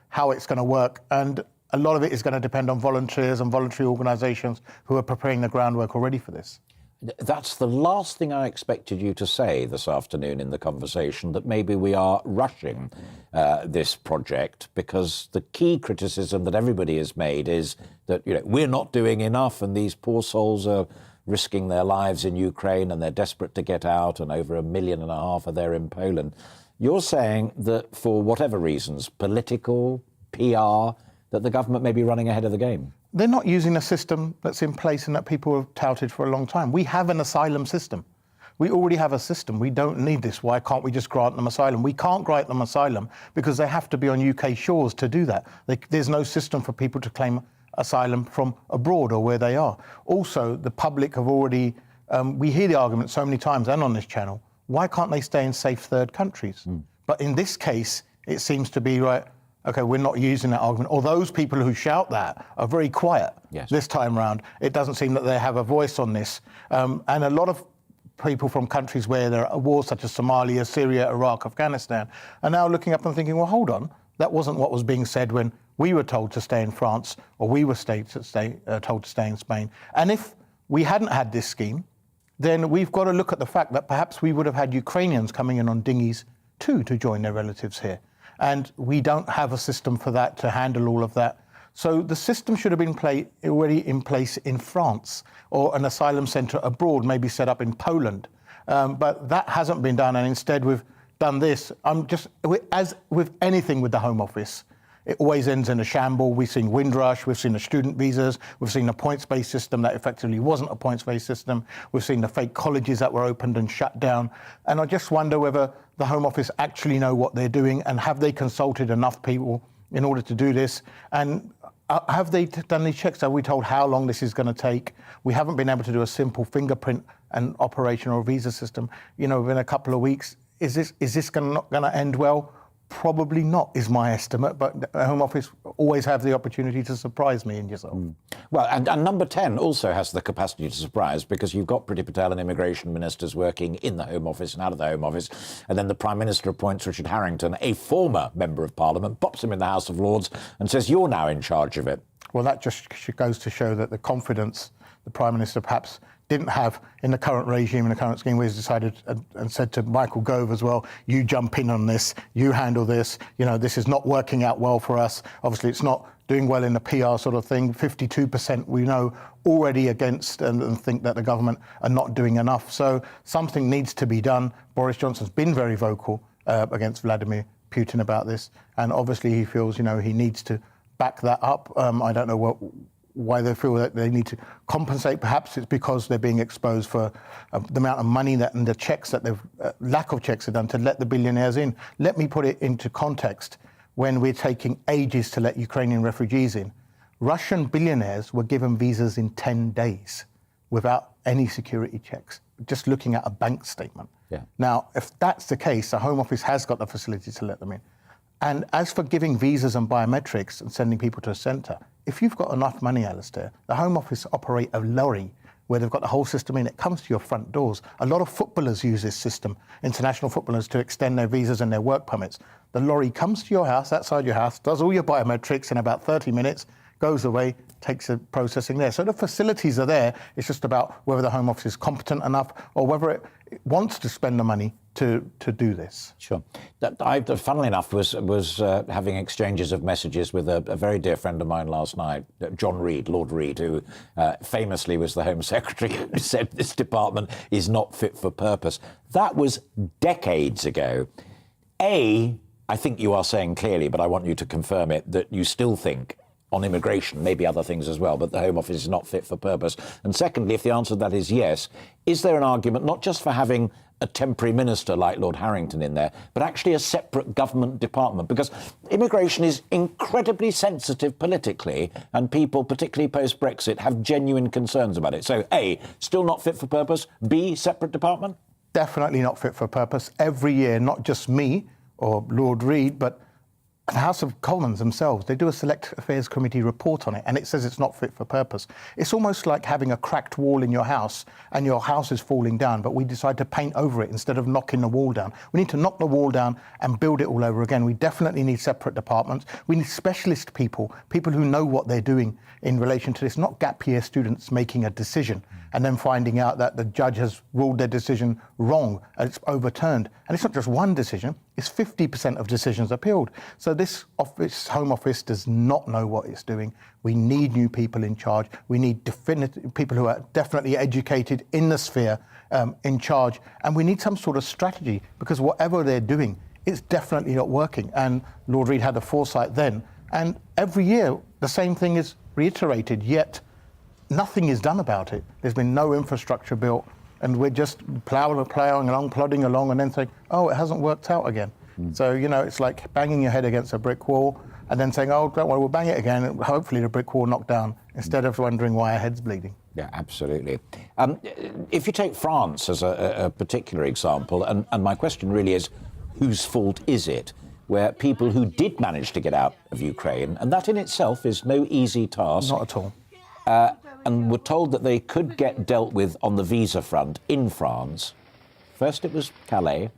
how it's going to work. And a lot of it is going to depend on volunteers and voluntary organisations who are preparing the groundwork already for this. That's the last thing I expected you to say this afternoon in the conversation, that maybe we are rushing this project, because the key criticism that everybody has made is that we're not doing enough, and these poor souls are risking their lives in Ukraine and they're desperate to get out, and over 1.5 million are there in Poland. You're saying that for whatever reasons, political, PR, that the government may be running ahead of the game. They're not using a system that's in place and that people have touted for a long time. We have an asylum system. We already have a system. We don't need this. Why can't we just grant them asylum? We can't grant them asylum because they have to be on UK shores to do that. There's no system for people to claim asylum from abroad or where they are. Also, the public have already, we hear the argument so many times and on this channel, why can't they stay in safe third countries? But in this case, it seems to be OK, we're not using that argument. Or those people who shout that are very quiet this time round. It doesn't seem that they have a voice on this. And a lot of people from countries where there are wars, such as Somalia, Syria, Iraq, Afghanistan, are now looking up and thinking, well, hold on, that wasn't what was being said when we were told to stay in France, or we were told to stay in Spain. And if we hadn't had this scheme, then we've got to look at the fact that perhaps we would have had Ukrainians coming in on dinghies too to join their relatives here. And we don't have a system for that to handle all of that. So the system should have been already in place in France, or an asylum centre abroad, maybe set up in Poland. But that hasn't been done, and instead we've done this. As with anything with the Home Office, it always ends in a shamble. We've seen Windrush, we've seen the student visas, we've seen a points-based system that effectively wasn't a points-based system, we've seen the fake colleges that were opened and shut down. And I just wonder whether the Home Office actually know what they're doing, and have they consulted enough people in order to do this? And have they done these checks? Are we told how long this is going to take? We haven't been able to do a simple fingerprint and operation or visa system, within a couple of weeks. Is this not going to end well? Probably not, is my estimate, but the Home Office always have the opportunity to surprise me and yourself. Well, and number 10 also has the capacity to surprise, because you've got Priti Patel and immigration ministers working in the Home Office and out of the Home Office, and then the Prime Minister appoints Richard Harrington, a former Member of Parliament, pops him in the House of Lords and says, you're now in charge of it. Well, that just goes to show that the confidence the Prime Minister perhaps didn't have in the current regime, in the current scheme, where he's decided and said to Michael Gove as well, you jump in on this, you handle this, this is not working out well for us. Obviously, it's not doing well in the PR sort of thing. 52% we know already against and think that the government are not doing enough. So something needs to be done. Boris Johnson's been very vocal against Vladimir Putin about this, and obviously he feels, he needs to back that up. I don't know why they feel that they need to compensate. Perhaps it's because they're being exposed for the amount of money and the checks that they've, lack of checks have done to let the billionaires in. Let me put it into context. When we're taking ages to let Ukrainian refugees in, Russian billionaires were given visas in 10 days without any security checks, just looking at a bank statement. Yeah. Now, if that's the case, the Home Office has got the facility to let them in. And as for giving visas and biometrics and sending people to a centre, if you've got enough money, Alistair, the Home Office operate a lorry where they've got the whole system in. It comes to your front doors. A lot of footballers use this system, international footballers, to extend their visas and their work permits. The lorry comes to your house, outside your house, does all your biometrics in about 30 minutes, goes away, takes the processing there. So the facilities are there. It's just about whether the Home Office is competent enough or whether it wants to spend the money to do this. Sure. I, funnily enough, was having exchanges of messages with a very dear friend of mine last night, John Reid, Lord Reid, who famously was the Home Secretary, who said this department is not fit for purpose. That was decades ago. I think you are saying clearly, but I want you to confirm it, that you still think on immigration, maybe other things as well, but the Home Office is not fit for purpose. And secondly, if the answer to that is yes, is there an argument not just for having a temporary minister like Lord Harrington in there, but actually a separate government department? Because immigration is incredibly sensitive politically, and people, particularly post-Brexit, have genuine concerns about it. So A, still not fit for purpose, B, separate department? Definitely not fit for purpose. Every year, not just me or Lord Reid, but the House of Commons themselves, they do a Select Affairs Committee report on it, and it says it's not fit for purpose. It's almost like having a cracked wall in your house, and your house is falling down, but we decide to paint over it instead of knocking the wall down. We need to knock the wall down and build it all over again. We definitely need separate departments. We need specialist people who know what they're doing in relation to this, not gap year students making a decision and then finding out that the judge has ruled their decision wrong and it's overturned. And it's not just one decision, it's 50% of decisions appealed. So this Home Office does not know what it's doing. We need new people in charge. We need people who are definitely educated in the sphere in charge. And we need some sort of strategy, because whatever they're doing, it's definitely not working. And Lord Reid had the foresight then. And every year, the same thing is reiterated, yet nothing is done about it. There's been no infrastructure built, and we're just ploughing along, plodding along, and then saying, oh, it hasn't worked out again. So, it's like banging your head against a brick wall and then saying, oh, don't worry, we'll bang it again, and hopefully the brick wall knocked down, instead of wondering why our head's bleeding. Yeah, absolutely. If you take France as a particular example, and my question really is, whose fault is it? Where people who did manage to get out of Ukraine, and that in itself is no easy task. Not at all. And were told that they could get dealt with on the visa front in France. First it was Calais,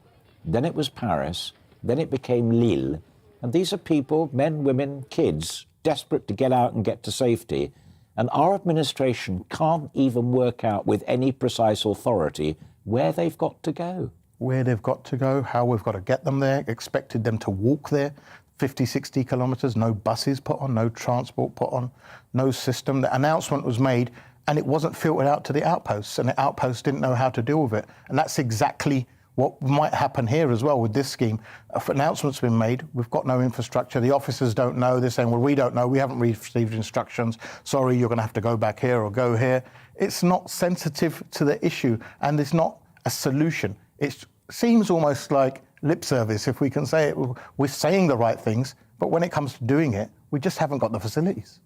then it was Paris, then it became Lille. And these are people, men, women, kids, desperate to get out and get to safety. And our administration can't even work out with any precise authority where they've got to go. Where they've got to go, how we've got to get them there, expected them to walk there, 50, 60 kilometres, no buses put on, no transport put on, no system. The announcement was made and it wasn't filtered out to the outposts, and the outposts didn't know how to deal with it. And that's exactly what might happen here as well with this scheme. If announcement's been made, we've got no infrastructure, the officers don't know, they're saying, well, we don't know, we haven't received instructions, sorry, you're going to have to go back here or go here. It's not sensitive to the issue, and it's not a solution. It seems almost like lip service, if we can say it. We're saying the right things, but when it comes to doing it, we just haven't got the facilities.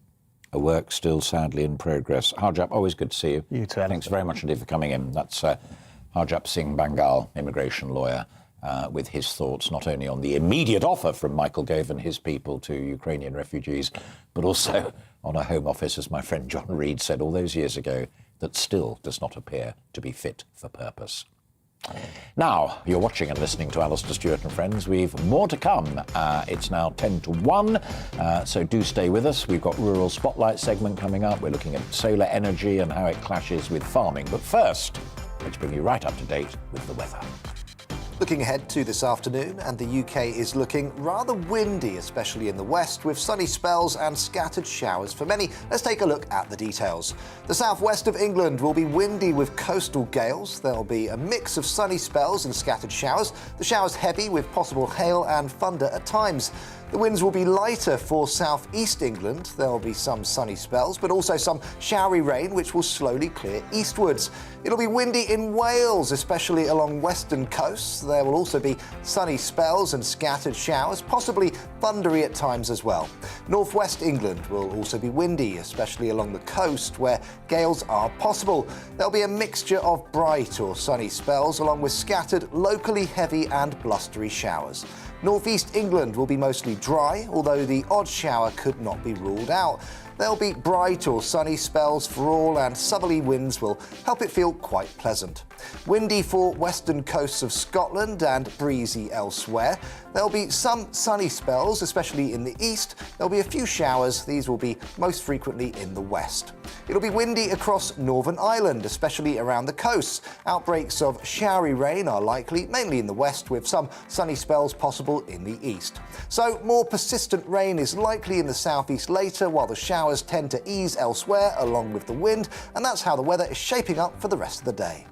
A work still sadly in progress. Harjap, always good to see you. You too. Thanks very much indeed for coming in. That's Harjap Singh Bangal, immigration lawyer, with his thoughts not only on the immediate offer from Michael Gove and his people to Ukrainian refugees, but also on a Home Office, as my friend John Reid said all those years ago, that still does not appear to be fit for purpose. Now, you're watching and listening to Alastair Stewart and Friends. We've more to come. It's now 10 to 1, so do stay with us. We've got Rural Spotlight segment coming up. We're looking at solar energy and how it clashes with farming. But first, let's bring you right up to date with the weather. Looking ahead to this afternoon, and the UK is looking rather windy, especially in the west, with sunny spells and scattered showers for many. Let's take a look at the details. The southwest of England will be windy with coastal gales. There'll be a mix of sunny spells and scattered showers. The showers heavy with possible hail and thunder at times. The winds will be lighter for southeast England. There will be some sunny spells, but also some showery rain, which will slowly clear eastwards. It'll be windy in Wales, especially along western coasts. There will also be sunny spells and scattered showers, possibly thundery at times as well. Northwest England will also be windy, especially along the coast where gales are possible. There'll be a mixture of bright or sunny spells along with scattered, locally heavy and blustery showers. Northeast England will be mostly dry, although the odd shower could not be ruled out. There'll be bright or sunny spells for all, and southerly winds will help it feel quite pleasant. Windy for western coasts of Scotland and breezy elsewhere. There'll be some sunny spells, especially in the east. There'll be a few showers. These will be most frequently in the west. It'll be windy across Northern Ireland, especially around the coasts. Outbreaks of showery rain are likely, mainly in the west, with some sunny spells possible in the east. So more persistent rain is likely in the southeast later, while the showers tend to ease elsewhere along with the wind, and that's how the weather is shaping up for the rest of the day.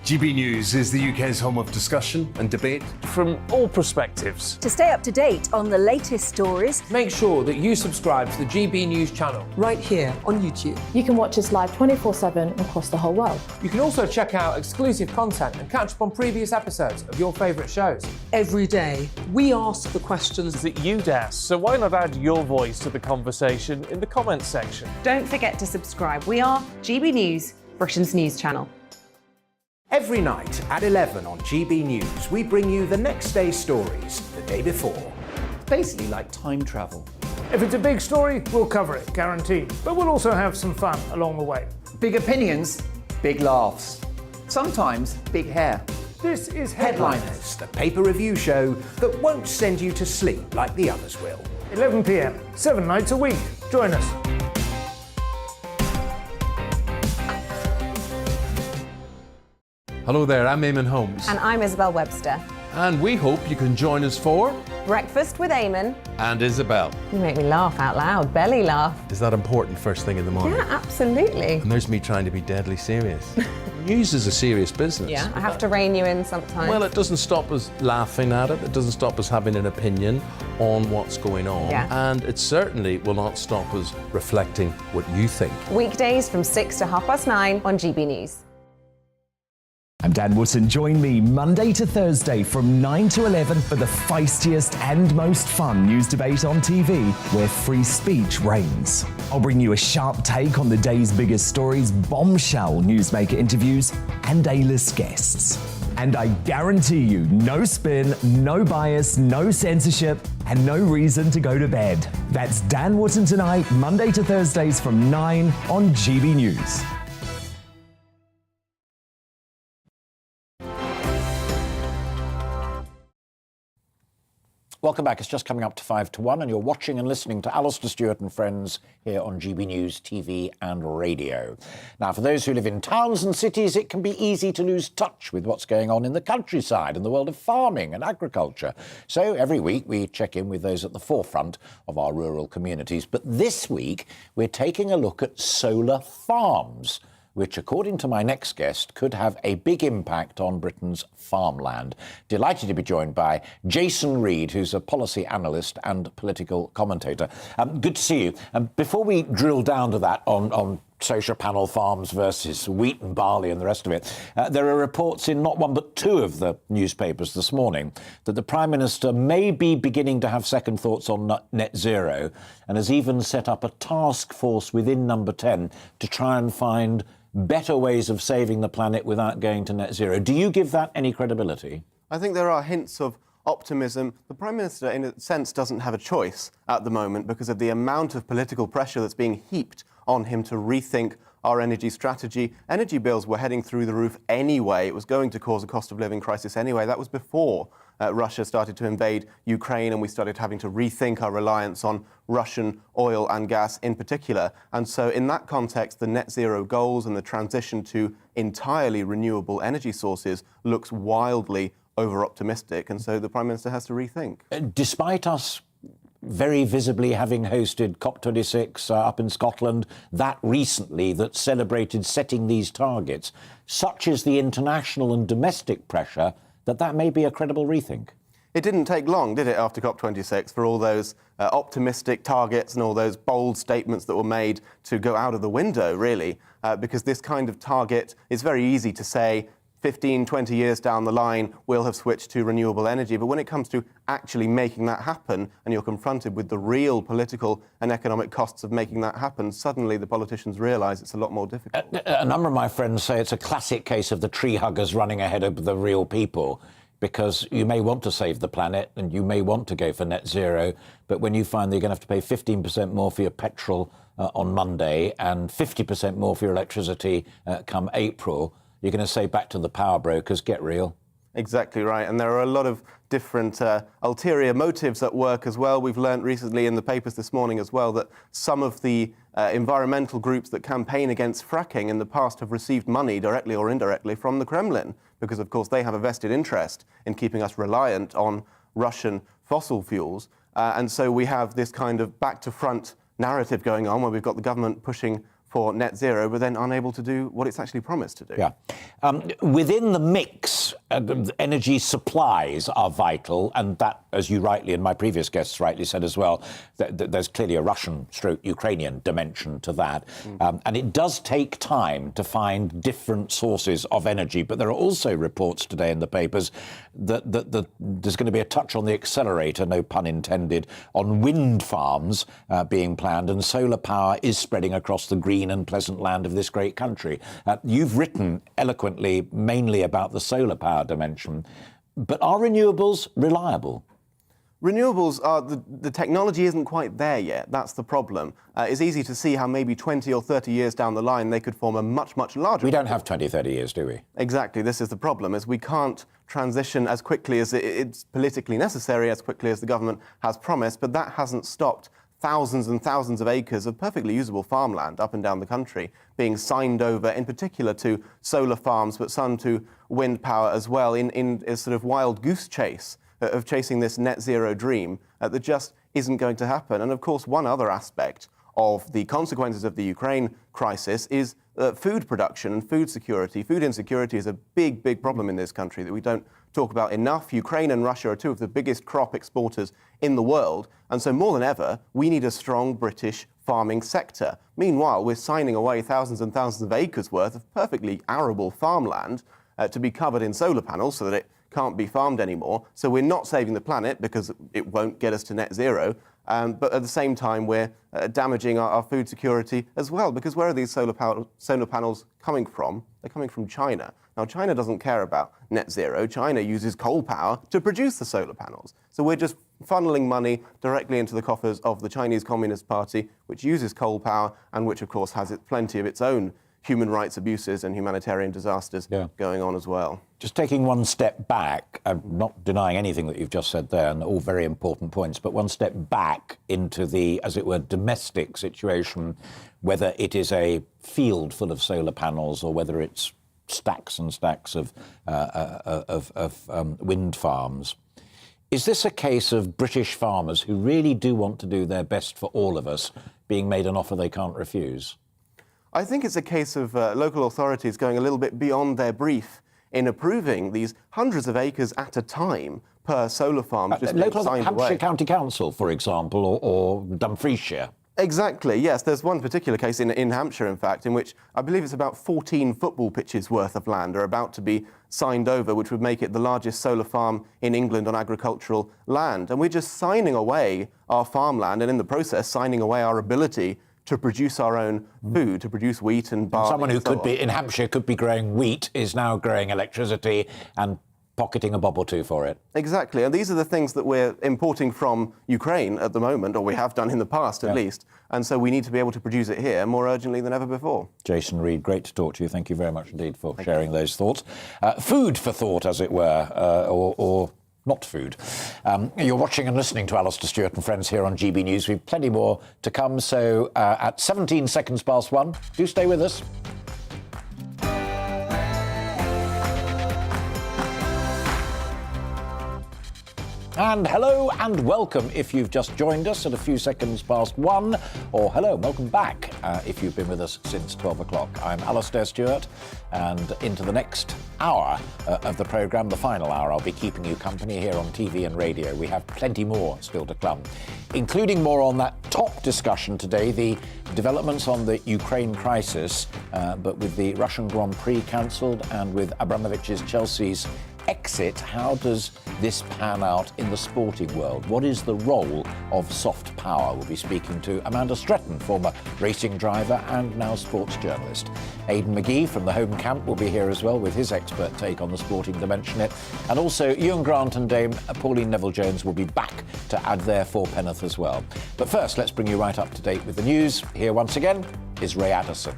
GB News is the UK's home of discussion and debate. From all perspectives. To stay up to date on the latest stories, Make sure that you subscribe to the GB News channel right here on YouTube. You can watch us live 24/7 across the whole world. You can also check out exclusive content and catch up on previous episodes of your favourite shows. Every day, we ask the questions that you'd ask, so why not add your voice to the conversation in the comments section? Don't forget to subscribe. We are GB News, Britain's news channel. Every night at 11 on GB News, we bring you the next day's stories the day before. Basically like time travel. If it's a big story, we'll cover it, guaranteed. But we'll also have some fun along the way. Big opinions, big laughs. Sometimes big hair. This is Headliners, the paper review show that won't send you to sleep like the others will. 11 p.m, 7 nights a week. Join us. Hello there, I'm Eamon Holmes. And I'm Isabel Webster. And we hope you can join us for Breakfast with Eamon. And Isabel. You make me laugh out loud, belly laugh. Is that important first thing in the morning? Yeah, absolutely. And there's me trying to be deadly serious. News is a serious business. Yeah, I have to rein you in sometimes. Well, it doesn't stop us laughing at it. It doesn't stop us having an opinion on what's going on. Yeah. And it certainly will not stop us reflecting what you think. Weekdays from 6 to 9:30 on GB News. I'm Dan Wootton. Join me Monday to Thursday from 9 to 11 for the feistiest and most fun news debate on TV, where free speech reigns. I'll bring you a sharp take on the day's biggest stories, bombshell newsmaker interviews, and A-list guests. And I guarantee you, no spin, no bias, no censorship, and no reason to go to bed. That's Dan Wootton tonight, Monday to Thursdays from 9 on GB News. Welcome back. It's just coming up to 5 to 1, and you're watching and listening to Alastair Stewart and Friends here on GB News TV and radio. Now, for those who live in towns and cities, it can be easy to lose touch with what's going on in the countryside and the world of farming and agriculture. So every week we check in with those at the forefront of our rural communities. But this week we're taking a look at solar farms, which, according to my next guest, could have a big impact on Britain's farmland. Delighted to be joined by Jason Reed, who's a policy analyst and political commentator. Good to see you. Before we drill down to that on social panel farms versus wheat and barley and the rest of it, there are reports in not one but two of the newspapers this morning that the Prime Minister may be beginning to have second thoughts on net zero, and has even set up a task force within Number 10 to try and find better ways of saving the planet without going to net zero. Do you give that any credibility? I think there are hints of optimism. The Prime Minister, in a sense, doesn't have a choice at the moment because of the amount of political pressure that's being heaped on him to rethink our energy strategy. Energy bills were heading through the roof anyway. It was going to cause a cost of living crisis anyway. That was before Russia started to invade Ukraine and we started having to rethink our reliance on Russian oil and gas in particular. And so in that context, the net zero goals and the transition to entirely renewable energy sources looks wildly over-optimistic. And so the Prime Minister has to rethink. Despite us very visibly having hosted COP26 up in Scotland that recently, that celebrated setting these targets, such is the international and domestic pressure that may be a credible rethink. It didn't take long, did it, after COP26 for all those optimistic targets and all those bold statements that were made to go out of the window, really, because this kind of target is very easy to say 15, 20 years down the line, we'll have switched to renewable energy. But when it comes to actually making that happen, and you're confronted with the real political and economic costs of making that happen, suddenly the politicians realise it's a lot more difficult. A number of my friends say it's a classic case of the tree huggers running ahead of the real people, because you may want to save the planet and you may want to go for net zero, but when you find that you're going to have to pay 15% more for your petrol on Monday and 50% more for your electricity come April, you're going to say back to the power brokers, get real. Exactly right. And there are a lot of different ulterior motives at work as well. We've learned recently in the papers this morning as well that some of the environmental groups that campaign against fracking in the past have received money directly or indirectly from the Kremlin, because of course they have a vested interest in keeping us reliant on Russian fossil fuels. And so we have this kind of back to front narrative going on where we've got the government pushing for net zero, but then unable to do what it's actually promised to do. Yeah. Within the mix, energy supplies are vital, and that, as you rightly and my previous guests rightly said as well, there's clearly a Russian/Ukrainian dimension to that. And it does take time to find different sources of energy, but there are also reports today in the papers that there's going to be a touch on the accelerator, no pun intended, on wind farms being planned, and solar power is spreading across the green and pleasant land of this great country. You've written eloquently mainly about the solar power dimension, but are renewables reliable? Renewables are, the technology isn't quite there yet. That's the problem. It's easy to see how maybe 20 or 30 years down the line they could form a much, much larger... We don't have 20, 30 years, do we? Exactly. This is the problem, is we can't transition as quickly as it's politically necessary, as quickly as the government has promised, but that hasn't stopped thousands and thousands of acres of perfectly usable farmland up and down the country being signed over, in particular to solar farms, but some to wind power as well, in a sort of wild goose chase of chasing this net zero dream that just isn't going to happen. And of course, one other aspect of the consequences of the Ukraine crisis is food production and food security. Food insecurity is a big, big problem in this country that we don't talk about enough. Ukraine and Russia are two of the biggest crop exporters in the world. And so more than ever, we need a strong British farming sector. Meanwhile, we're signing away thousands and thousands of acres worth of perfectly arable farmland to be covered in solar panels so that it can't be farmed anymore. So we're not saving the planet because it won't get us to net zero. But at the same time, we're damaging our food security as well, because where are these solar panels coming from? They're coming from China. Now, China doesn't care about net zero. China uses coal power to produce the solar panels. So we're just funneling money directly into the coffers of the Chinese Communist Party, which uses coal power and which, of course, has plenty of its own human rights abuses and humanitarian disasters going on as well. Just taking one step back, I'm not denying anything that you've just said there, and all very important points, but one step back into the, as it were, domestic situation, whether it is a field full of solar panels or whether it's stacks and stacks of wind farms. Is this a case of British farmers who really do want to do their best for all of us being made an offer they can't refuse? I think it's a case of local authorities going a little bit beyond their brief in approving these hundreds of acres at a time per solar farm just being signed away. Hampshire County Council, for example, or Dumfriesshire. Exactly, yes. There's one particular case in Hampshire, in fact, in which I believe it's about 14 football pitches worth of land are about to be signed over, which would make it the largest solar farm in England on agricultural land. And we're just signing away our farmland and in the process signing away our ability to produce our own food, to produce wheat and barley. Someone who could be in Hampshire could be growing wheat is now growing electricity and pocketing a bob or two for it. Exactly, and these are the things that we're importing from Ukraine at the moment, or we have done in the past at least, and so we need to be able to produce it here more urgently than ever before. Jason Reed, great to talk to you. Thank you very much indeed for sharing those thoughts. Food for thought, as it were, or not food. You're watching and listening to Alastair Stewart and friends here on GB News. We've plenty more to come, so at 17 seconds past 1, do stay with us. And hello and welcome if you've just joined us at a few seconds past 1, or hello, welcome back if you've been with us since 12 o'clock. I'm Alastair Stewart, and into the next hour of the programme, the final hour, I'll be keeping you company here on TV and radio. We have plenty more still to come, including more on that top discussion today, the developments on the Ukraine crisis, but with the Russian Grand Prix cancelled and with Abramovich's Chelsea's exit, how does this pan out in the sporting world? What is the role of soft power? We'll be speaking to Amanda Stretton, former racing driver and now sports journalist. Aidan McGee from the home camp will be here as well with his expert take on the sporting dimension. And also Ewan Grant and Dame Pauline Neville-Jones will be back to add their fourpenneth as well. But first, let's bring you right up to date with the news. Here once again is Ray Addison.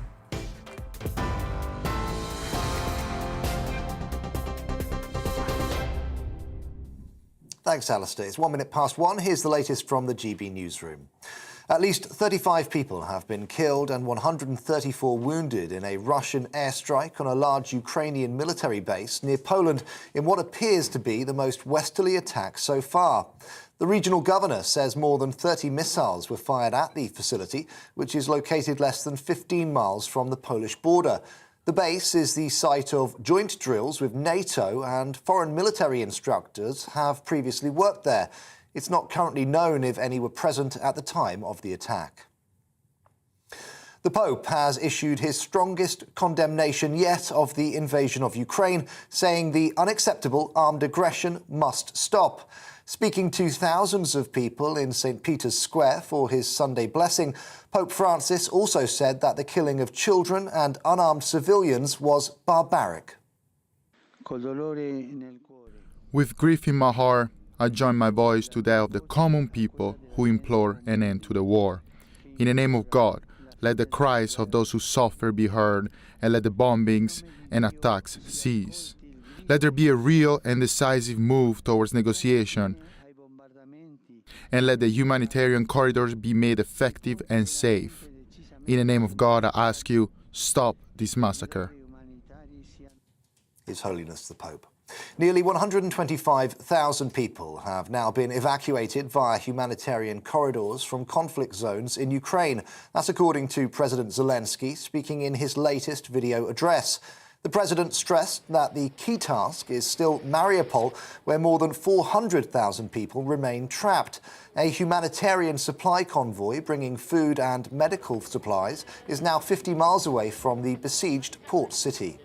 Thanks, Alistair. It's 1 minute past 1. Here's the latest from the GB newsroom. At least 35 people have been killed and 134 wounded in a Russian airstrike on a large Ukrainian military base near Poland in what appears to be the most westerly attack so far. The regional governor says more than 30 missiles were fired at the facility, which is located less than 15 miles from the Polish border. The base is the site of joint drills with NATO, and foreign military instructors have previously worked there. It's not currently known if any were present at the time of the attack. The Pope has issued his strongest condemnation yet of the invasion of Ukraine, saying the unacceptable armed aggression must stop. Speaking to thousands of people in St. Peter's Square for his Sunday blessing, Pope Francis also said that the killing of children and unarmed civilians was barbaric. With grief in my heart, I join my voice to that of the common people who implore an end to the war. In the name of God, let the cries of those who suffer be heard, and let the bombings and attacks cease. Let there be a real and decisive move towards negotiation, and let the humanitarian corridors be made effective and safe. In the name of God, I ask you, stop this massacre. His Holiness the Pope. Nearly 125,000 people have now been evacuated via humanitarian corridors from conflict zones in Ukraine. That's according to President Zelensky, speaking in his latest video address. The president stressed that the key task is still Mariupol, where more than 400,000 people remain trapped. A humanitarian supply convoy bringing food and medical supplies is now 50 miles away from the besieged port city.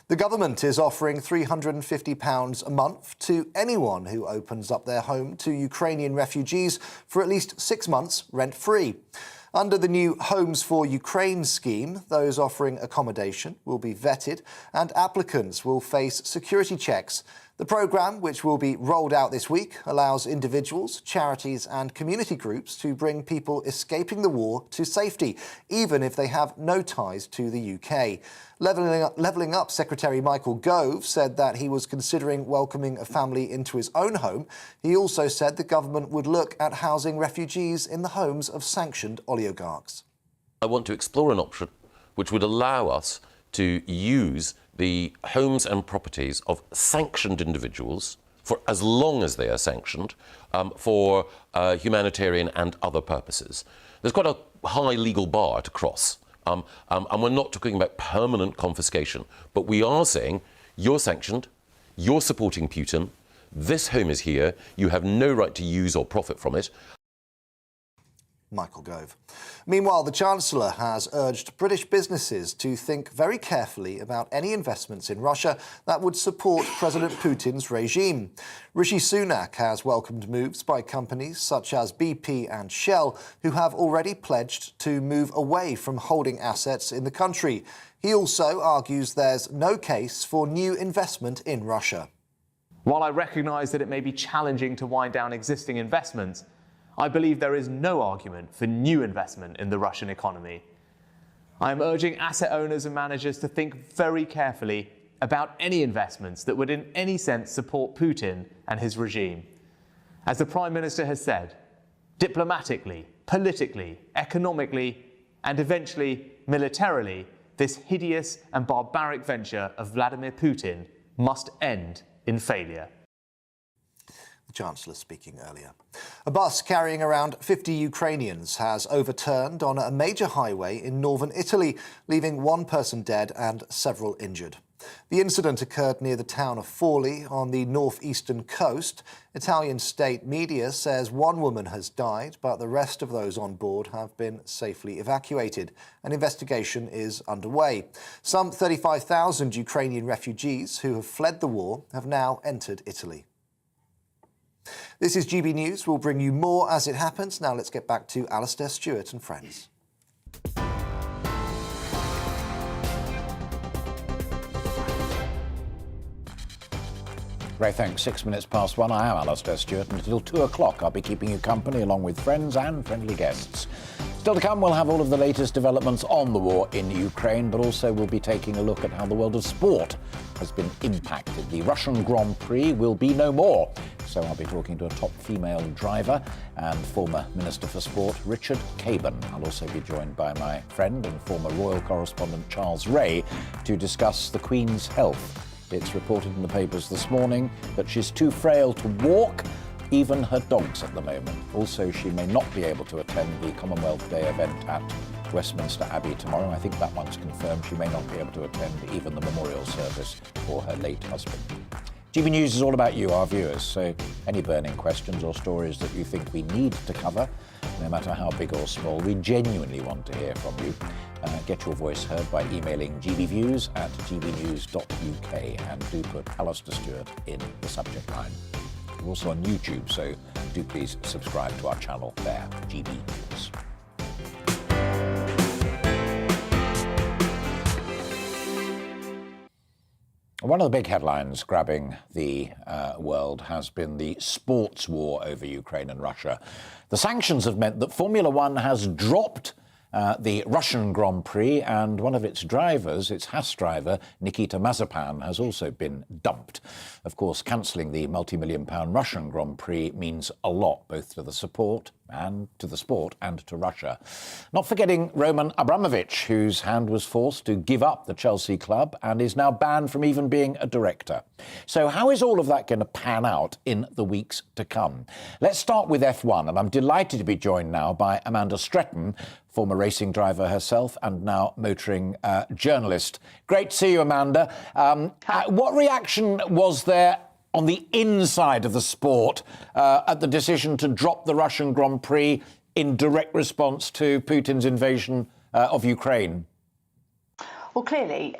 The government is offering £350 a month to anyone who opens up their home to Ukrainian refugees for at least 6 months rent-free. Under the new Homes for Ukraine scheme, those offering accommodation will be vetted and applicants will face security checks. The programme, which will be rolled out this week, allows individuals, charities and community groups to bring people escaping the war to safety, even if they have no ties to the UK. Levelling Up Secretary Michael Gove said that he was considering welcoming a family into his own home. He also said the government would look at housing refugees in the homes of sanctioned oligarchs. I want to explore an option which would allow us to use the homes and properties of sanctioned individuals for as long as they are sanctioned for humanitarian and other purposes. There's quite a high legal bar to cross. And we're not talking about permanent confiscation, but we are saying you're sanctioned, you're supporting Putin, this home is here, you have no right to use or profit from it. Michael Gove. Meanwhile, the Chancellor has urged British businesses to think very carefully about any investments in Russia that would support President Putin's regime. Rishi Sunak has welcomed moves by companies such as BP and Shell, who have already pledged to move away from holding assets in the country. He also argues there's no case for new investment in Russia. While I recognise that it may be challenging to wind down existing investments, I believe there is no argument for new investment in the Russian economy. I am urging asset owners and managers to think very carefully about any investments that would in any sense support Putin and his regime. As the Prime Minister has said, diplomatically, politically, economically, and eventually militarily, this hideous and barbaric venture of Vladimir Putin must end in failure. The Chancellor speaking earlier. A bus carrying around 50 Ukrainians has overturned on a major highway in northern Italy, leaving one person dead and several injured. The incident occurred near the town of Forlì on the northeastern coast. Italian state media says one woman has died, but the rest of those on board have been safely evacuated. An investigation is underway. Some 35,000 Ukrainian refugees who have fled the war have now entered Italy. This is GB News. We'll bring you more as it happens. Now let's get back to Alastair Stewart and friends. Great, thanks. 6 minutes past 1. I am Alastair Stewart, and until 2 o'clock I'll be keeping you company along with friends and friendly guests. Still to come, we'll have all of the latest developments on the war in Ukraine, but also we'll be taking a look at how the world of sport has been impacted. The Russian Grand Prix will be no more. So I'll be talking to a top female driver and former Minister for Sport, Richard Caban. I'll also be joined by my friend and former royal correspondent, Charles Ray, to discuss the Queen's health. It's reported in the papers this morning that she's too frail to walk, even her dogs at the moment. Also, she may not be able to attend the Commonwealth Day event at Westminster Abbey tomorrow. I think that one's confirmed. She may not be able to attend even the memorial service for her late husband. GB News is all about you, our viewers, so any burning questions or stories that you think we need to cover, no matter how big or small, we genuinely want to hear from you. Get your voice heard by emailing gbviews@gbnews.uk and do put Alastair Stewart in the subject line. We're also on YouTube, so do please subscribe to our channel there, GB News. One of the big headlines grabbing the world has been the sports war over Ukraine and Russia. The sanctions have meant that Formula One has dropped the Russian Grand Prix, and one of its drivers, its Haas driver, Nikita Mazepin, has also been dumped. Of course, cancelling the multi-million-pound Russian Grand Prix means a lot, both to the support and to the sport and to Russia. Not forgetting Roman Abramovich, whose hand was forced to give up the Chelsea club and is now banned from even being a director. So how is all of that going to pan out in the weeks to come? Let's start with F1, and I'm delighted to be joined now by Amanda Stretton, former racing driver herself and now motoring journalist. Great to see you, Amanda. What reaction was there on the inside of the sport at the decision to drop the Russian Grand Prix in direct response to Putin's invasion of Ukraine? Well, clearly,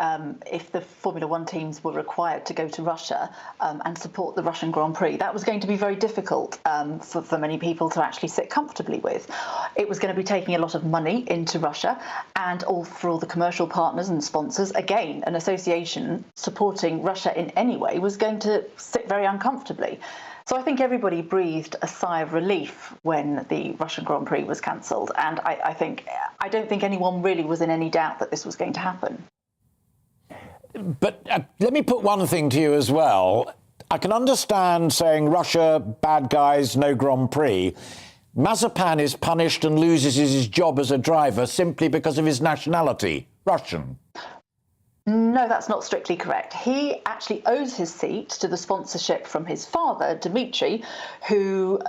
if the Formula One teams were required to go to Russia and support the Russian Grand Prix, that was going to be very difficult for many people to actually sit comfortably with. It was going to be taking a lot of money into Russia, and for all the commercial partners and sponsors, again, an association supporting Russia in any way was going to sit very uncomfortably. So I think everybody breathed a sigh of relief when the Russian Grand Prix was cancelled, and I don't think anyone really was in any doubt that this was going to happen. But let me put one thing to you as well. I can understand saying Russia, bad guys, no Grand Prix. Mazepin is punished and loses his job as a driver simply because of his nationality, Russian. No, that's not strictly correct. He actually owes his seat to the sponsorship from his father, Dmitry, who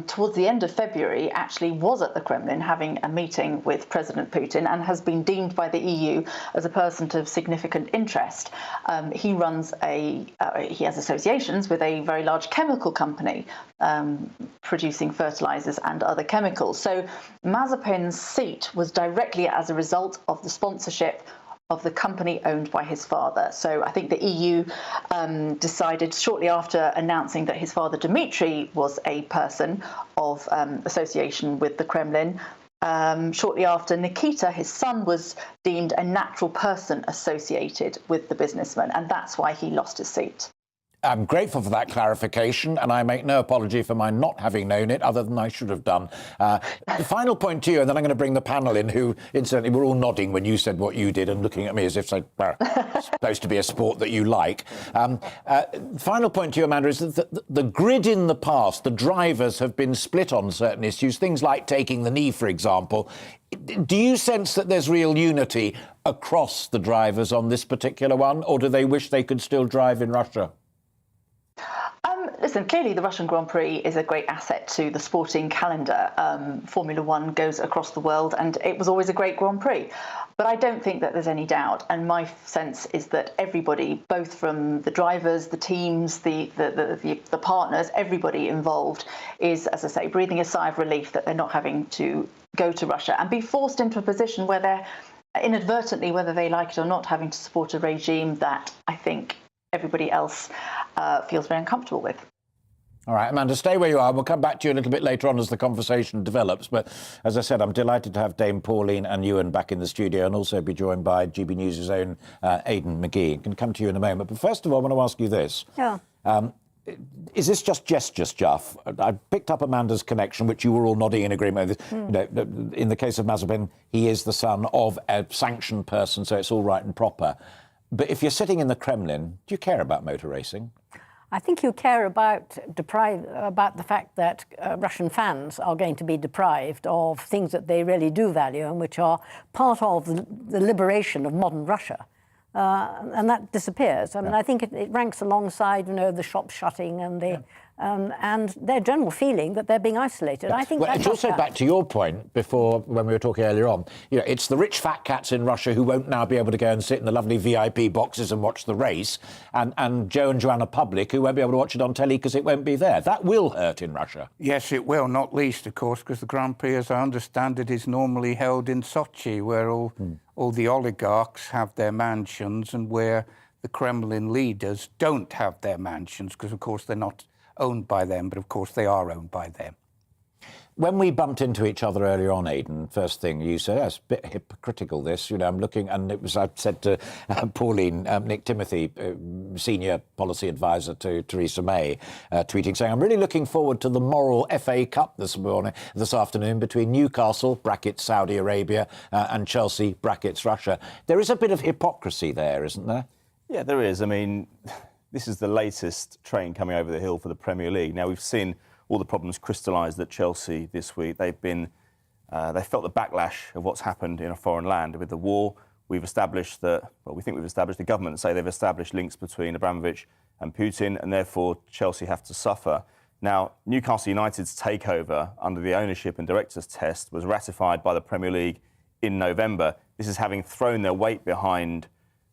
towards the end of February actually was at the Kremlin having a meeting with President Putin and has been deemed by the EU as a person of significant interest. He has associations with a very large chemical company producing fertilizers and other chemicals. So Mazepin's seat was directly as a result of the sponsorship of the company owned by his father. So I think the EU decided shortly after announcing that his father Dmitry was a person of association with the Kremlin. Shortly after, Nikita, his son, was deemed a natural person associated with the businessman, and that's why he lost his seat. I'm grateful for that clarification, and I make no apology for my not having known it, other than I should have done. The final point to you, and then I'm going to bring the panel in, who, incidentally, were all nodding when you said what you did and looking at me as if it's supposed to be a sport that you like. Final point to you, Amanda, is that the grid in the past, the drivers have been split on certain issues, things like taking the knee, for example. Do you sense that there's real unity across the drivers on this particular one, or do they wish they could still drive in Russia? Listen, clearly the Russian Grand Prix is a great asset to the sporting calendar. Formula One goes across the world, and it was always a great Grand Prix. But I don't think that there's any doubt. And my sense is that everybody, both from the drivers, the teams, the partners, everybody involved is, as I say, breathing a sigh of relief that they're not having to go to Russia and be forced into a position where they're inadvertently, whether they like it or not, having to support a regime that I think everybody else feels very uncomfortable with. All right, Amanda, stay where you are. We'll come back to you a little bit later on as the conversation develops. But as I said, I'm delighted to have Dame Pauline and Ewan back in the studio and also be joined by GB News' own Aidan McGee. I can come to you in a moment. But first of all, I want to ask you this. Yeah. Is this just gesture stuff? I picked up Amanda's connection, which you were all nodding in agreement with. You know, in the case of Mazepin, he is the son of a sanctioned person, so it's all right and proper. But if you're sitting in the Kremlin, do you care about motor racing? I think you care about the fact that Russian fans are going to be deprived of things that they really do value and which are part of the liberation of modern Russia. And that disappears. I mean, I think it ranks alongside, the shop shutting and the and their general feeling that they're being isolated. I think it's also back to your point before when we were talking earlier on. It's the rich fat cats in Russia who won't now be able to go and sit in the lovely VIP boxes and watch the race, and Joe and Joanna Public who won't be able to watch it on telly because it won't be there. That will hurt in Russia. Yes, it will, not least, of course, because the Grand Prix, as I understand it, is normally held in Sochi, where all the oligarchs have their mansions and where the Kremlin leaders don't have their mansions because, of course, they're not owned by them, but of course they are owned by them. When we bumped into each other earlier on, Aidan, first thing you said, it's a bit hypocritical this, I'm looking, and it was, I said to Pauline, Nick Timothy, senior policy advisor to Theresa May, tweeting, saying, I'm really looking forward to the moral FA Cup this afternoon between Newcastle, brackets Saudi Arabia, and Chelsea, brackets Russia. There is a bit of hypocrisy there, isn't there? Yeah, there is. I mean, this is the latest train coming over the hill for the Premier League. Now, we've seen all the problems crystallised at Chelsea this week. They felt the backlash of what's happened in a foreign land with the war. We've established the government say they've established links between Abramovich and Putin, and therefore Chelsea have to suffer. Now, Newcastle United's takeover under the ownership and directors test was ratified by the Premier League in November. This is having thrown their weight behind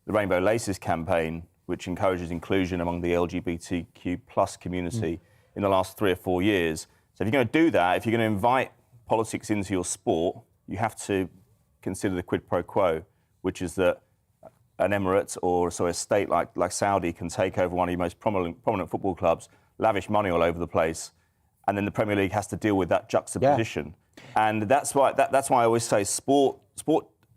the Rainbow Laces campaign, which encourages inclusion among the LGBTQ plus community in the last 3 or 4 years. So if you're going to do that, if you're going to invite politics into your sport, you have to consider the quid pro quo, which is that an emirate or a state like Saudi can take over one of your most prominent football clubs, lavish money all over the place, and then the Premier League has to deal with that juxtaposition. Yeah. And that's why I always say sport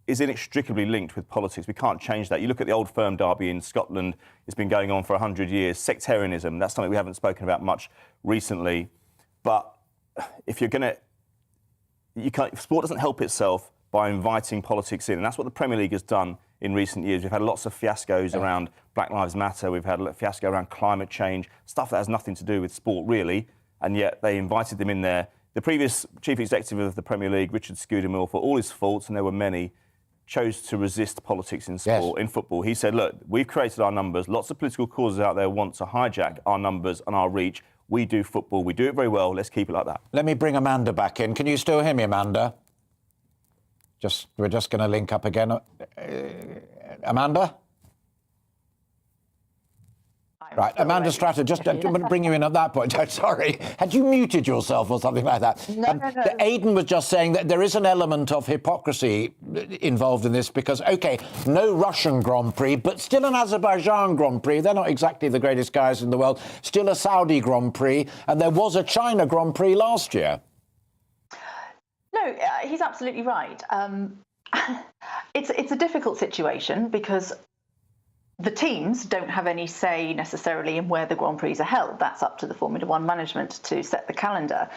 is inextricably linked with politics. We can't change that. You look at the Old Firm derby in Scotland, it's been going on for 100 years. Sectarianism, that's something we haven't spoken about much recently. But if you're going to... sport doesn't help itself by inviting politics in. And that's what the Premier League has done in recent years. We've had lots of fiascos around Black Lives Matter. We've had a fiasco around climate change, stuff that has nothing to do with sport, really. And yet they invited them in there. The previous chief executive of the Premier League, Richard Scudamore, for all his faults, and there were many, chose to resist politics in sport, in football. He said, look, we've created our numbers. Lots of political causes out there want to hijack our numbers and our reach. We do football. We do it very well. Let's keep it like that. Let me bring Amanda back in. Can you still hear me, Amanda? We're just going to link up again. Amanda? Right, Amanda Stratter, just going to bring you in at that point. Sorry, had you muted yourself or something like that? No. Aidan was just saying that there is an element of hypocrisy involved in this because, OK, no Russian Grand Prix, but still an Azerbaijan Grand Prix. They're not exactly the greatest guys in the world. Still a Saudi Grand Prix, and there was a China Grand Prix last year. No, he's absolutely right. It's a difficult situation because the teams don't have any say necessarily in where the Grand Prix are held. That's up to the Formula One management to set the calendar.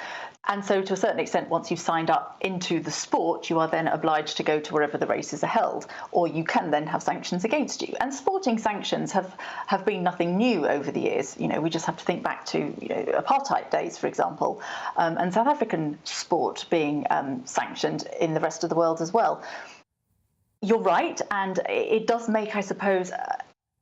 And so to a certain extent, once you've signed up into the sport, you are then obliged to go to wherever the races are held, or you can then have sanctions against you. And sporting sanctions have been nothing new over the years. You know, we just have to think back to apartheid days, for example, and South African sport being sanctioned in the rest of the world as well. You're right, and it does make, I suppose,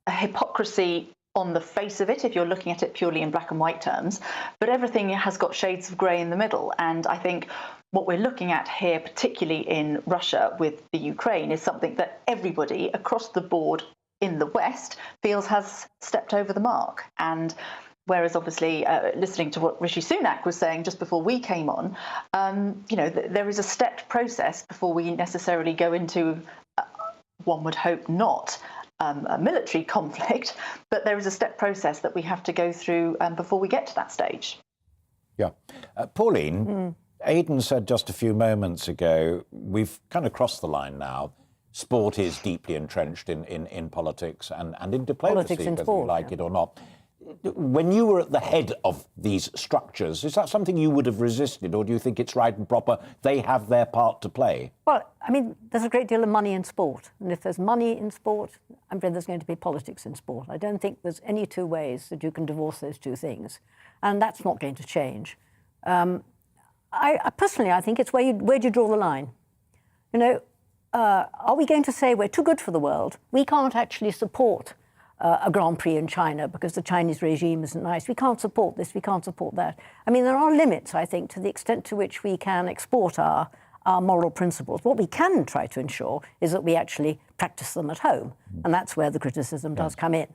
a hypocrisy on the face of it if you're looking at it purely in black and white terms, but everything has got shades of grey in the middle. And I think what we're looking at here, particularly in Russia with the Ukraine, is something that everybody across the board in the West feels has stepped over the mark. And whereas obviously listening to what Rishi Sunak was saying just before we came on, there is a stepped process before we necessarily go into, one would hope not, a military conflict, but there is a step process that we have to go through before we get to that stage. Yeah. Pauline, Aidan said just a few moments ago, we've kind of crossed the line now. Sport is deeply entrenched in politics and in diplomacy, whether you like it or not. When you were at the head of these structures, is that something you would have resisted, or do you think it's right and proper they have their part to play? Well, I mean, there's a great deal of money in sport. And if there's money in sport, I'm afraid there's going to be politics in sport. I don't think there's any two ways that you can divorce those two things. And that's not going to change. I personally, I think it's where do you draw the line? Are we going to say we're too good for the world? We can't actually support a Grand Prix in China because the Chinese regime isn't nice. We can't support this, we can't support that. I mean, there are limits, I think, to the extent to which we can export our moral principles. What we can try to ensure is that we actually practice them at home, and that's where the criticism does come in.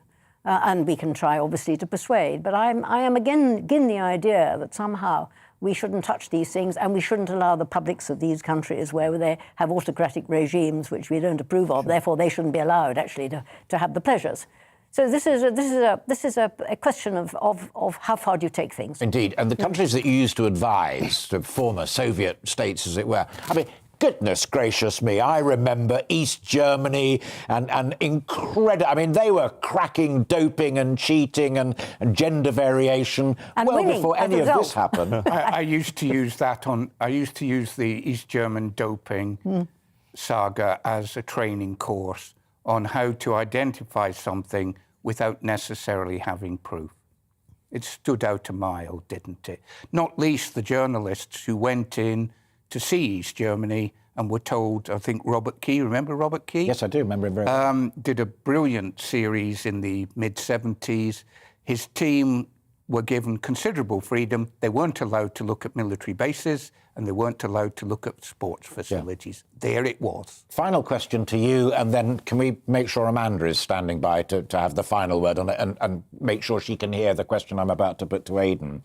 And we can try, obviously, to persuade. But I am again the idea that somehow we shouldn't touch these things, and we shouldn't allow the publics of these countries where they have autocratic regimes which we don't approve of. Therefore, they shouldn't be allowed actually to have the pleasures. So this is a question of how far do you take things. Indeed, and the countries that you used to advise, the former Soviet states, as it were. I mean, goodness gracious me, I remember East Germany and incredible. I mean, they were cracking doping and cheating and gender variation and well before any of this happened. I used to use that I used to use the East German doping saga as a training course on how to identify something without necessarily having proof. It stood out a mile, didn't it? Not least the journalists who went in to see East Germany and were told, I think Robert Key, remember Robert Key? Yes, I do remember him very well. Did a brilliant series in the mid-70s. His team were given considerable freedom. They weren't allowed to look at military bases and they weren't allowed to look at sports facilities. Yeah. There it was. Final question to you, and then can we make sure Amanda is standing by to have the final word on it and make sure she can hear the question I'm about to put to Aidan.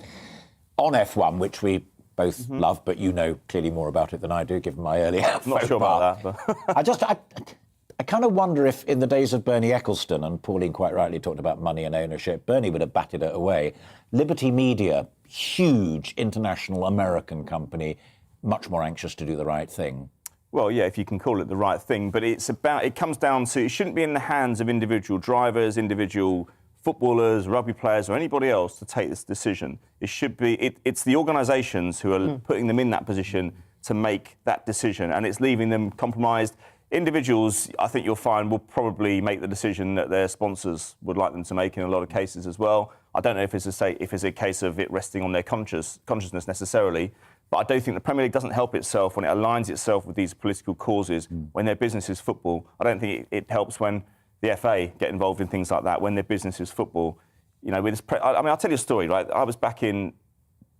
On F1, which we both love, but you know clearly more about it than I do, given my earlier I'm not sure about that. But I kind of wonder if in the days of Bernie Ecclestone, and Pauline quite rightly talked about money and ownership, Bernie would have batted it away. Liberty Media, huge international American company, much more anxious to do the right thing. Well, yeah, if you can call it the right thing, but it comes down to, it shouldn't be in the hands of individual drivers, individual footballers, rugby players or anybody else to take this decision. It should be, it's the organisations who are putting them in that position to make that decision, and it's leaving them compromised. Individuals, I think you'll find, will probably make the decision that their sponsors would like them to make in a lot of cases as well. I don't know if it's a case of it resting on their consciousness necessarily, But I do think the Premier League doesn't help itself when it aligns itself with these political causes. When their business is football, I don't think it helps when the FA get involved in things like that. When their business is football, you know, with this I'll tell you a story, right? I was back in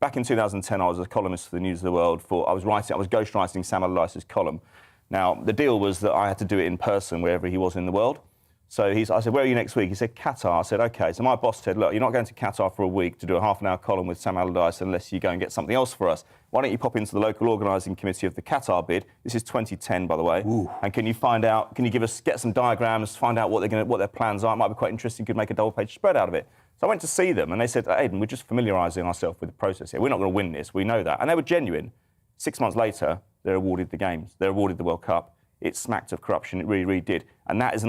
2010. I was a columnist for the News of the World. I was ghostwriting Sam Allardyce's column. Now the deal was that I had to do it in person wherever he was in the world. So I said, where are you next week? He said, Qatar. I said, OK. So my boss said, look, you're not going to Qatar for a week to do a half-an-hour column with Sam Allardyce unless you go and get something else for us. Why don't you pop into the local organising committee of the Qatar bid? This is 2010, by the way. Ooh. And can you get some diagrams, find out what their plans are? It might be quite interesting. You could make a double-page spread out of it. So I went to see them, and they said, Aidan, we're just familiarising ourselves with the process here. We're not going to win this. We know that. And they were genuine. 6 months later, they're awarded the games. They're awarded the World Cup. It smacked of corruption. It really, really did. And that is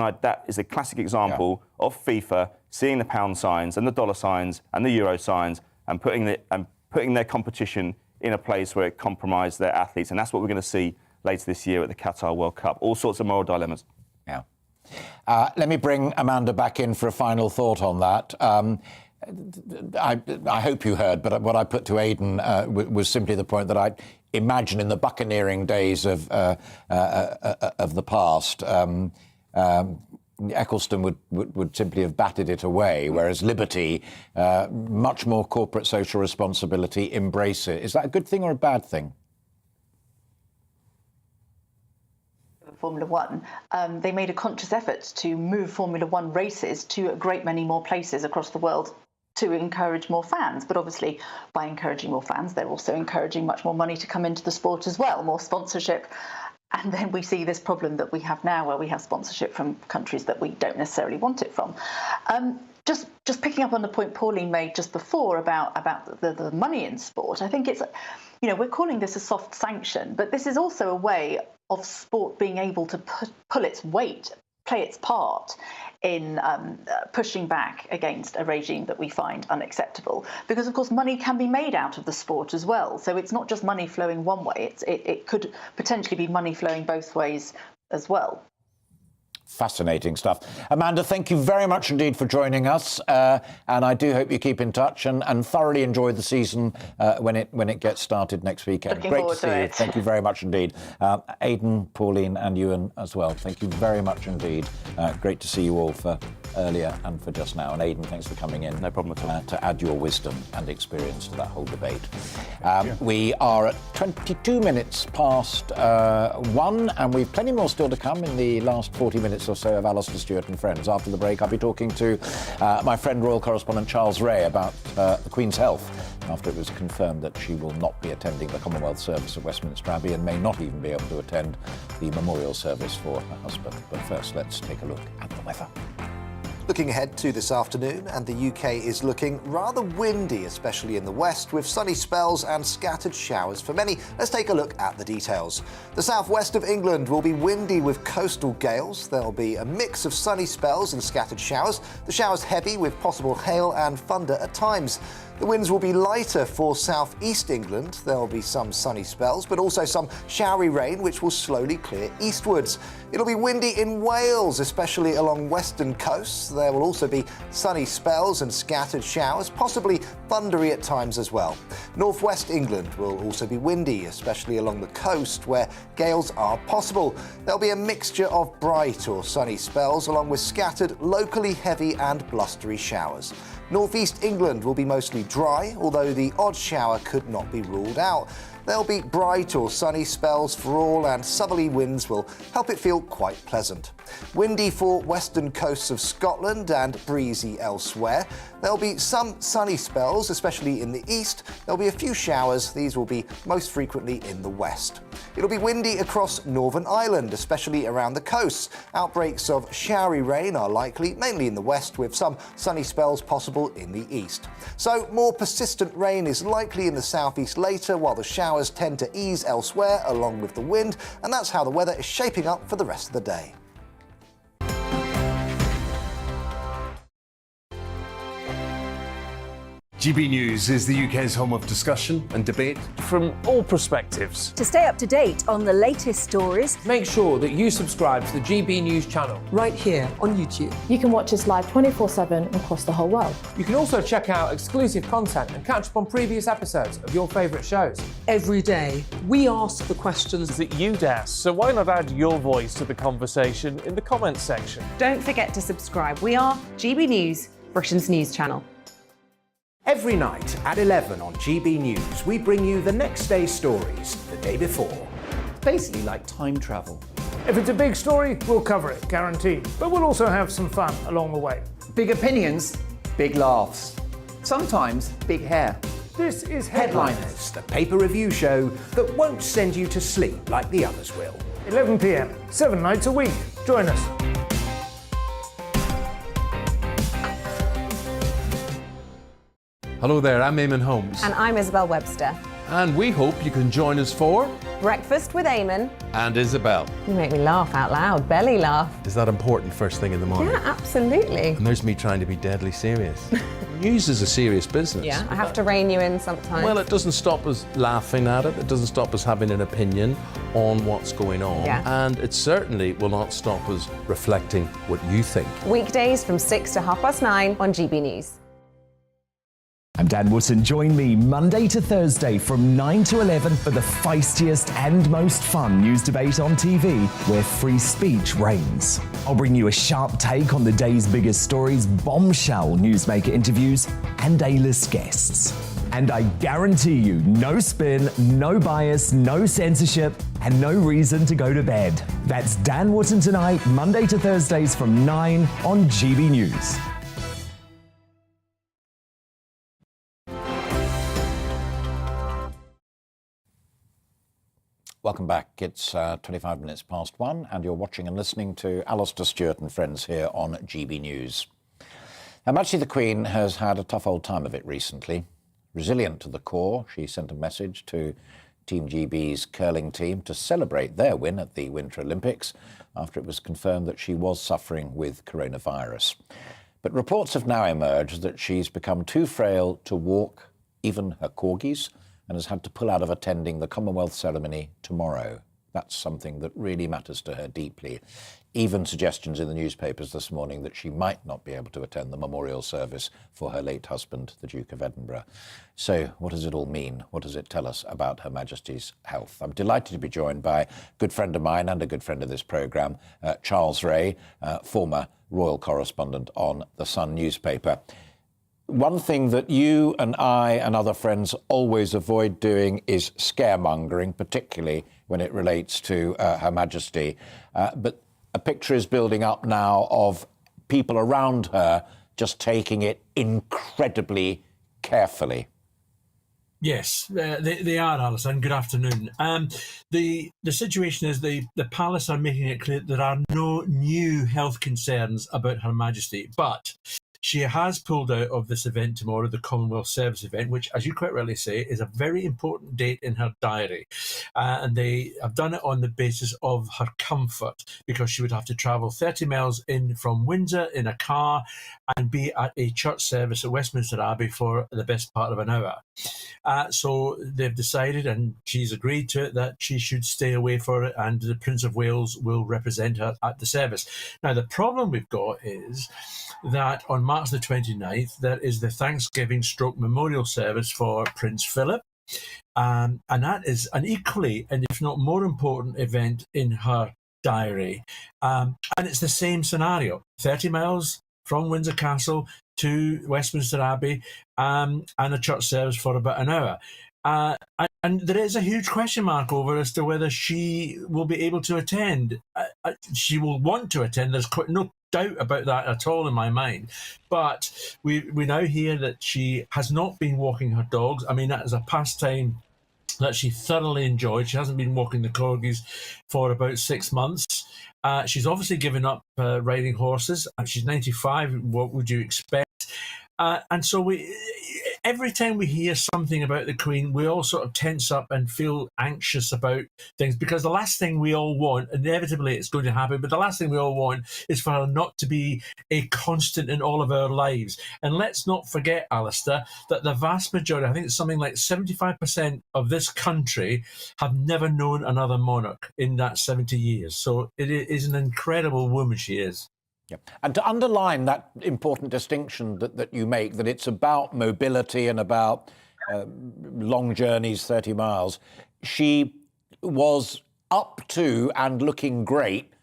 a classic example of FIFA seeing the pound signs and the dollar signs and the euro signs and putting their competition in a place where it compromised their athletes. And that's what we're going to see later this year at the Qatar World Cup. All sorts of moral dilemmas. Yeah. Let me bring Amanda back in for a final thought on that. I hope you heard, but what I put to Aidan was simply the point that I imagine in the buccaneering days of the past, Eccleston would simply have batted it away, whereas Liberty, much more corporate social responsibility, embrace it. Is that a good thing or a bad thing? Formula One, they made a conscious effort to move Formula One races to a great many more places across the world to encourage more fans. But obviously, by encouraging more fans, they're also encouraging much more money to come into the sport as well, more sponsorship. And then we see this problem that we have now, where we have sponsorship from countries that we don't necessarily want it from. Just picking up on the point Pauline made just before about the money in sport, I think it's, we're calling this a soft sanction, but this is also a way of sport being able to pull its weight, play its part in pushing back against a regime that we find unacceptable. Because, of course, money can be made out of the sport as well. So it's not just money flowing one way. It could potentially be money flowing both ways as well. Fascinating stuff. Amanda, thank you very much indeed for joining us. And I do hope you keep in touch and thoroughly enjoy the season when it gets started next weekend. Looking Great forward to see to you. it. Thank you very much indeed. Aidan, Pauline and Ewan as well. Thank you very much indeed. Great to see you all for earlier and for just now. And Aidan, thanks for coming in. No problem at all. To add your wisdom and experience to that whole debate. We are at 22 minutes past 1, and we've plenty more still to come in the last 40 minutes or so of Alastair Stewart and Friends. After the break, I'll be talking to my friend, Royal Correspondent Charles Ray, about the Queen's health after it was confirmed that she will not be attending the Commonwealth service at Westminster Abbey and may not even be able to attend the memorial service for her husband. But first, let's take a look at the weather. Looking ahead to this afternoon, and the UK is looking rather windy, especially in the west, with sunny spells and scattered showers for many. Let's take a look at the details. The southwest of England will be windy with coastal gales. There'll be a mix of sunny spells and scattered showers. The showers heavy with possible hail and thunder at times. The winds will be lighter for southeast England. There will be some sunny spells, but also some showery rain, which will slowly clear eastwards. It'll be windy in Wales, especially along western coasts. There will also be sunny spells and scattered showers, possibly thundery at times as well. Northwest England will also be windy, especially along the coast where gales are possible. There'll be a mixture of bright or sunny spells along with scattered, locally heavy and blustery showers. Northeast England will be mostly dry, although the odd shower could not be ruled out. There'll be bright or sunny spells for all, and southerly winds will help it feel quite pleasant. Windy for western coasts of Scotland and breezy elsewhere. There'll be some sunny spells, especially in the east. There'll be a few showers. These will be most frequently in the west. It'll be windy across Northern Ireland, especially around the coasts. Outbreaks of showery rain are likely, mainly in the west, with some sunny spells possible in the east. So more persistent rain is likely in the southeast later, while the showers tend to ease elsewhere along with the wind, and that's how the weather is shaping up for the rest of the day. GB News is the UK's home of discussion and debate from all perspectives. To stay up to date on the latest stories, make sure that you subscribe to the GB News channel right here on YouTube. You can watch us live 24/7 across the whole world. You can also check out exclusive content and catch up on previous episodes of your favourite shows. Every day, we ask the questions that you'd ask, so why not add your voice to the conversation in the comments section? Don't forget to subscribe. We are GB News, Britain's news channel. Every night at 11 on GB News, we bring you the next day's stories the day before. It's basically like time travel. If it's a big story, we'll cover it, guaranteed. But we'll also have some fun along the way. Big opinions, big laughs. Sometimes big hair. This is Headliners, the paper review show that won't send you to sleep like the others will. 11 p.m, 7 nights a week. Join us. Hello there, I'm Eamon Holmes. And I'm Isabel Webster. And we hope you can join us for Breakfast with Eamon. And Isabel. You make me laugh out loud, belly laugh. Is that important first thing in the morning? Yeah, absolutely. And there's me trying to be deadly serious. News is a serious business. Yeah, I have to rein you in sometimes. Well, it doesn't stop us laughing at it. It doesn't stop us having an opinion on what's going on. Yeah. And it certainly will not stop us reflecting what you think. Weekdays from 6 to 9:30 on GB News. I'm Dan Wootton. Join me Monday to Thursday from 9 to 11 for the feistiest and most fun news debate on TV, where free speech reigns. I'll bring you a sharp take on the day's biggest stories, bombshell newsmaker interviews, and A-list guests. And I guarantee you, no spin, no bias, no censorship, and no reason to go to bed. That's Dan Wootton tonight, Monday to Thursdays from 9 on GB News. Welcome back. It's 25 minutes past 1, and you're watching and listening to Alastair Stewart and friends here on GB News. Her Majesty the Queen has had a tough old time of it recently. Resilient to the core, she sent a message to Team GB's curling team to celebrate their win at the Winter Olympics after it was confirmed that she was suffering with coronavirus. But reports have now emerged that she's become too frail to walk even her corgis, and has had to pull out of attending the Commonwealth ceremony tomorrow. That's something that really matters to her deeply. Even suggestions in the newspapers this morning that she might not be able to attend the memorial service for her late husband, the Duke of Edinburgh. So what does it all mean? What does it tell us about Her Majesty's health? I'm delighted to be joined by a good friend of mine and a good friend of this programme, Charles Ray, former royal correspondent on the Sun newspaper. One thing that you and I and other friends always avoid doing is scaremongering, particularly when it relates to Her Majesty. But a picture is building up now of people around her just taking it incredibly carefully. Yes, they are, Alistair, and good afternoon. The situation is the palace are making it clear there are no new health concerns about Her Majesty, but she has pulled out of this event tomorrow, the Commonwealth Service event, which, as you quite rightly say, is a very important date in her diary. And they have done it on the basis of her comfort, because she would have to travel 30 miles in from Windsor in a car and be at a church service at Westminster Abbey for the best part of an hour. So they've decided, and she's agreed to it, that she should stay away for it, and the Prince of Wales will represent her at the service. Now, the problem we've got is that on March the 29th, there is the Thanksgiving / memorial service for Prince Philip. And that is an equally, and if not more important event in her diary. And it's the same scenario, 30 miles from Windsor Castle to Westminster Abbey, and a church service for about an hour. And there is a huge question mark over as to whether she will be able to attend. She will want to attend. There's no doubt about that at all in my mind. But we now hear that she has not been walking her dogs. I mean, that is a pastime that she thoroughly enjoyed. She hasn't been walking the corgis for about 6 months. She's obviously given up riding horses. She's 95. What would you expect? And so every time we hear something about the Queen, we all sort of tense up and feel anxious about things, because the last thing we all want, inevitably it's going to happen, but the last thing we all want is for her not to be a constant in all of our lives. And let's not forget, Alistair, that the vast majority, I think it's something like 75% of this country, have never known another monarch in that 70 years. So it is an incredible woman she is. Yeah. And to underline that important distinction that you make, that it's about mobility and about long journeys, 30 miles, she was up to and looking great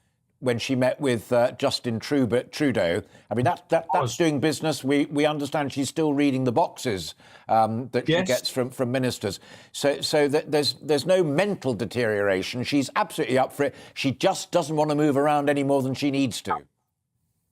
when she met with Justin Trudeau. I mean, that's doing business. We understand she's still reading the boxes that she gets from ministers. So that there's no mental deterioration. She's absolutely up for it. She just doesn't want to move around any more than she needs to.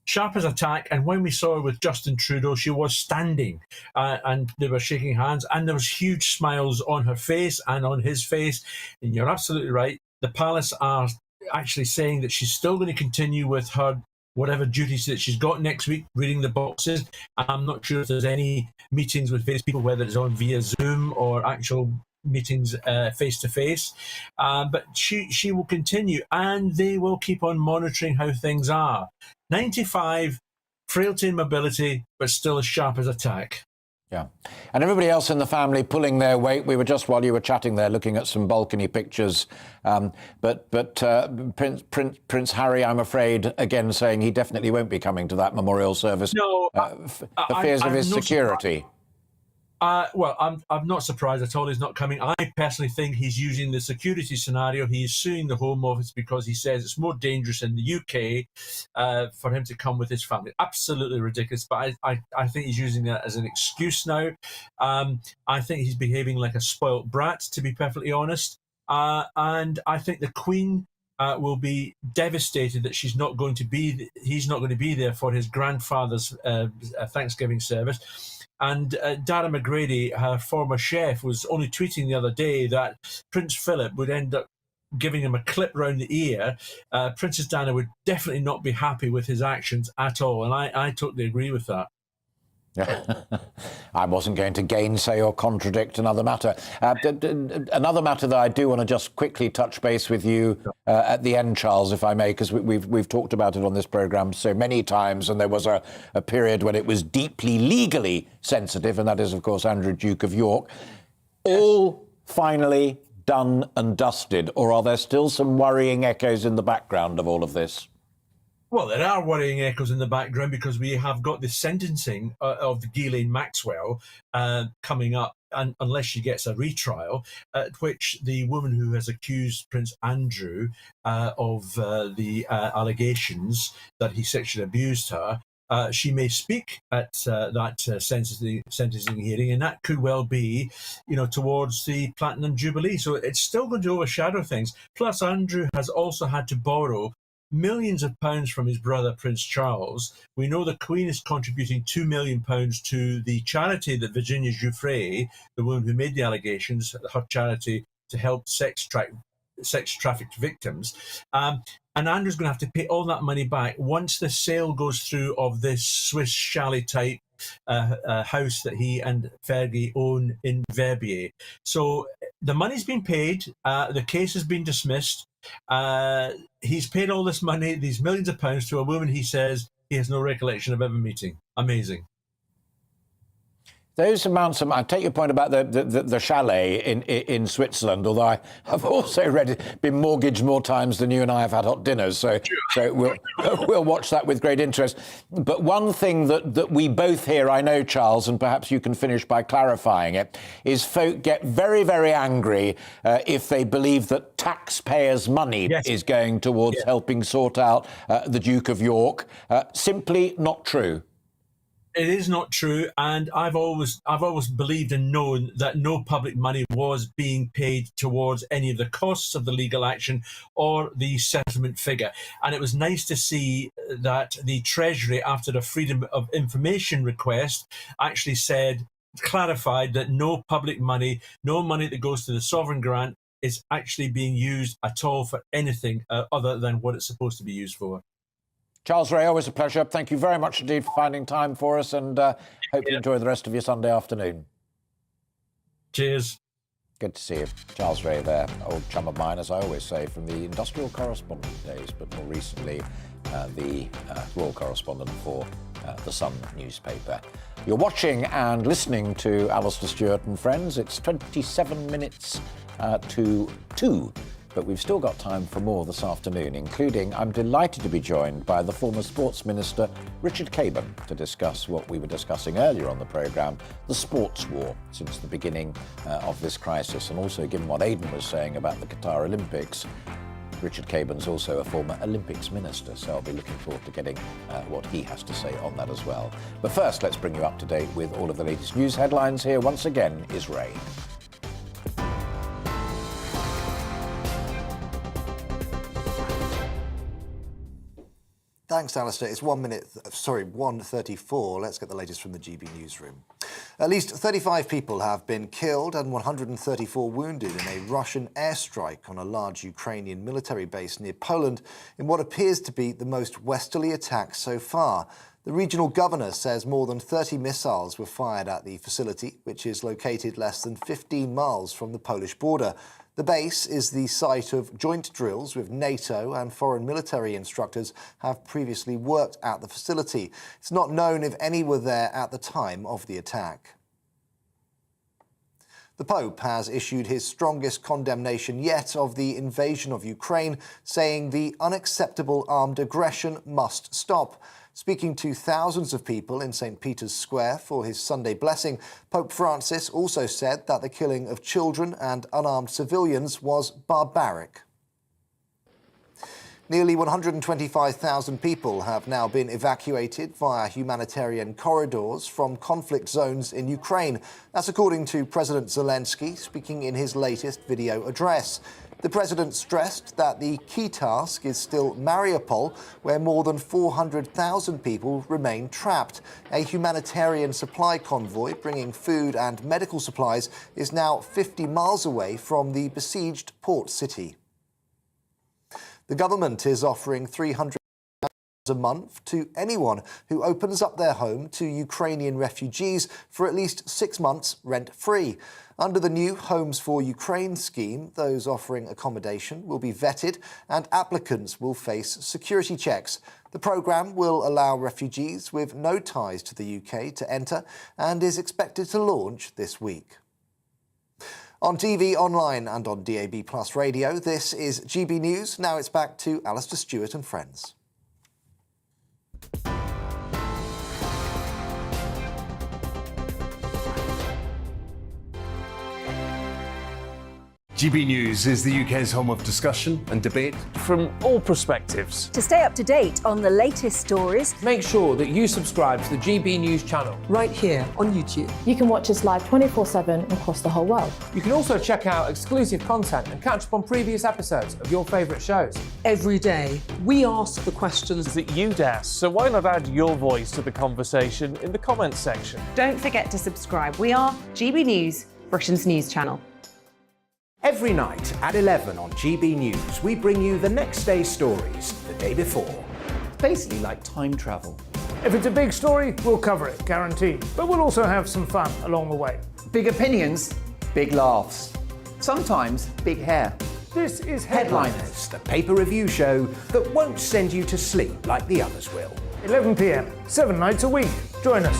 Sharp as a tack, and when we saw her with Justin Trudeau, she was standing and they were shaking hands, and there was huge smiles on her face and on his face. And you're absolutely right. The palace are actually saying that she's still going to continue with her whatever duties that she's got next week, reading the boxes. I'm not sure if there's any meetings with various people, whether it's on via Zoom or actual meetings face to face, but she will continue, and they will keep on monitoring how things are. 95, frailty and mobility, but still as sharp as a tack. Yeah. And everybody else in the family pulling their weight. We were just, while you were chatting there, looking at some balcony pictures. But Prince Harry, I'm afraid, again saying he definitely won't be coming to that memorial service. No, for fears of his security. Well, I'm not surprised at all he's not coming. I personally think he's using the security scenario. He's suing the Home Office because he says it's more dangerous in the UK for him to come with his family. Absolutely ridiculous, but I think he's using that as an excuse now. I think he's behaving like a spoilt brat, to be perfectly honest. And I think the Queen will be devastated that he's not going to be there for his grandfather's Thanksgiving service. And Dara McGrady, her former chef, was only tweeting the other day that Prince Philip would end up giving him a clip round the ear. Princess Diana would definitely not be happy with his actions at all, and I totally agree with that. I wasn't going to gainsay or contradict another matter. Another matter that I do want to just quickly touch base with you at the end, Charles, if I may, because we've talked about it on this programme so many times, and there was a period when it was deeply legally sensitive, and that is, of course, Andrew, Duke of York. All finally done and dusted, or are there still some worrying echoes in the background of all of this? Well, there are worrying echoes in the background because we have got the sentencing of Ghislaine Maxwell coming up, and unless she gets a retrial, at which the woman who has accused Prince Andrew of the allegations that he sexually abused her, she may speak at that sentencing hearing, and that could well be, towards the Platinum Jubilee. So it's still going to overshadow things. Plus, Andrew has also had to borrow millions of pounds from his brother Prince Charles. We know the Queen is contributing £2 million to the charity that Virginia Giuffre, the woman who made the allegations, her charity to help sex trafficked victims. And Andrew's going to have to pay all that money back once the sale goes through of this Swiss chalet type house that he and Fergie own in Verbier. So the money's been paid, the case has been dismissed. He's paid all this money, these millions of pounds, to a woman he says he has no recollection of ever meeting. Amazing. Those amounts of, I take your point about the chalet in Switzerland, although I have also read it, been mortgaged more times than you and I have had hot dinners, so we'll watch that with great interest. But one thing that we both hear, I know, Charles, and perhaps you can finish by clarifying it, is folk get very, very angry if they believe that taxpayers' money is going towards helping sort out the Duke of York. Simply not true. It is not true, and I've always believed and known that no public money was being paid towards any of the costs of the legal action or the settlement figure. And it was nice to see that the Treasury, after the Freedom of Information request, actually clarified that no public money, no money that goes to the sovereign grant, is actually being used at all for anything other than what it's supposed to be used for. Charles Ray, always a pleasure. Thank you very much indeed for finding time for us, and hope you enjoy the rest of your Sunday afternoon. Cheers. Good to see you. Charles Ray there, old chum of mine, as I always say, from the industrial correspondent days, but more recently the royal correspondent for the Sun newspaper. You're watching and listening to Alastair Stewart and Friends. It's 27 minutes to 2. But we've still got time for more this afternoon, including I'm delighted to be joined by the former Sports Minister, Richard Caban, to discuss what we were discussing earlier on the programme, the sports war since the beginning of this crisis. And also, given what Aidan was saying about the Qatar Olympics, Richard Caban's also a former Olympics minister, so I'll be looking forward to getting what he has to say on that as well. But first, let's bring you up to date with all of the latest news headlines. Here once again is Ray. Thanks, Alistair. It's 1:34. Let's get the latest from the GB newsroom. At least 35 people have been killed and 134 wounded in a Russian airstrike on a large Ukrainian military base near Poland in what appears to be the most westerly attack so far. The regional governor says more than 30 missiles were fired at the facility, which is located less than 15 miles from the Polish border. The base is the site of joint drills with NATO, and foreign military instructors have previously worked at the facility. It's not known if any were there at the time of the attack. The Pope has issued his strongest condemnation yet of the invasion of Ukraine, saying the unacceptable armed aggression must stop. Speaking to thousands of people in St. Peter's Square for his Sunday blessing, Pope Francis also said that the killing of children and unarmed civilians was barbaric. Nearly 125,000 people have now been evacuated via humanitarian corridors from conflict zones in Ukraine. That's according to President Zelensky, speaking in his latest video address. The president stressed that the key task is still Mariupol, where more than 400,000 people remain trapped. A humanitarian supply convoy bringing food and medical supplies is now 50 miles away from the besieged port city. The government is offering $300 a month to anyone who opens up their home to Ukrainian refugees for at least 6 months rent-free. Under the new Homes for Ukraine scheme, those offering accommodation will be vetted and applicants will face security checks. The programme will allow refugees with no ties to the UK to enter and is expected to launch this week. On TV, online and on DAB+ radio, this is GB News. Now it's back to Alastair Stewart and friends. GB News is the UK's home of discussion and debate from all perspectives. To stay up to date on the latest stories, make sure that you subscribe to the GB News channel right here on YouTube. You can watch us live 24/7 across the whole world. You can also check out exclusive content and catch up on previous episodes of your favourite shows. Every day, we ask the questions that you'd ask, so why not add your voice to the conversation in the comments section? Don't forget to subscribe. We are GB News, Britain's news channel. Every night at 11 on GB News, we bring you the next day's stories the day before. Basically like time travel. If it's a big story, we'll cover it, guaranteed. But we'll also have some fun along the way. Big opinions, big laughs. Sometimes big hair. This is Headliners, the paper review show that won't send you to sleep like the others will. 11 p.m, 7 nights a week. Join us.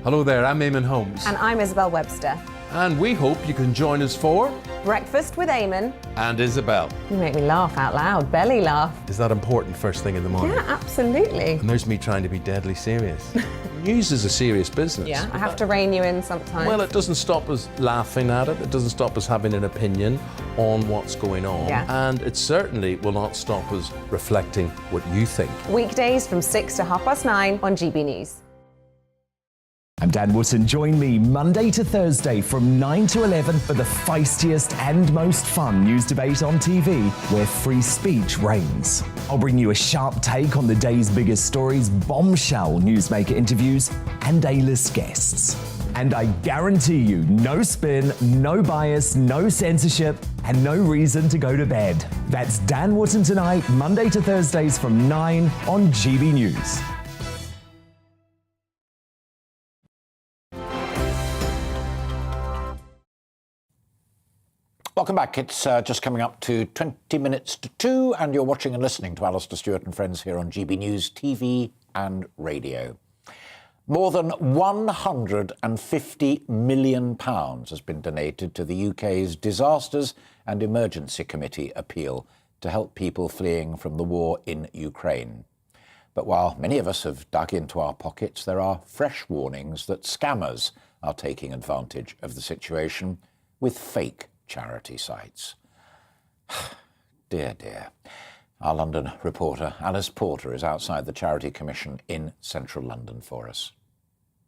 Hello there, I'm Eamon Holmes. And I'm Isabel Webster. And we hope you can join us for Breakfast with Eamon and Isabel. You make me laugh out loud, belly laugh. Is that important first thing in the morning? Yeah, absolutely. And there's me trying to be deadly serious. News is a serious business. Yeah, I have to rein you in sometimes. Well, it doesn't stop us laughing at it. It doesn't stop us having an opinion on what's going on. Yeah. And it certainly will not stop us reflecting what you think. Weekdays from 6 to 9:30 on GB News. I'm Dan Wootton. Join me Monday to Thursday from 9 to 11 for the feistiest and most fun news debate on TV, where free speech reigns. I'll bring you a sharp take on the day's biggest stories, bombshell newsmaker interviews, and A-list guests. And I guarantee you, no spin, no bias, no censorship, and no reason to go to bed. That's Dan Wootton tonight, Monday to Thursdays from 9 on GB News. Welcome back. It's just coming up to 20 minutes to 2, and you're watching and listening to Alastair Stewart and Friends here on GB News TV and radio. More than £150 million has been donated to the UK's Disasters and Emergency Committee appeal to help people fleeing from the war in Ukraine. But while many of us have dug into our pockets, there are fresh warnings that scammers are taking advantage of the situation with fake charity sites. Dear, dear. Our London reporter, Alice Porter, is outside the Charity Commission in central London for us.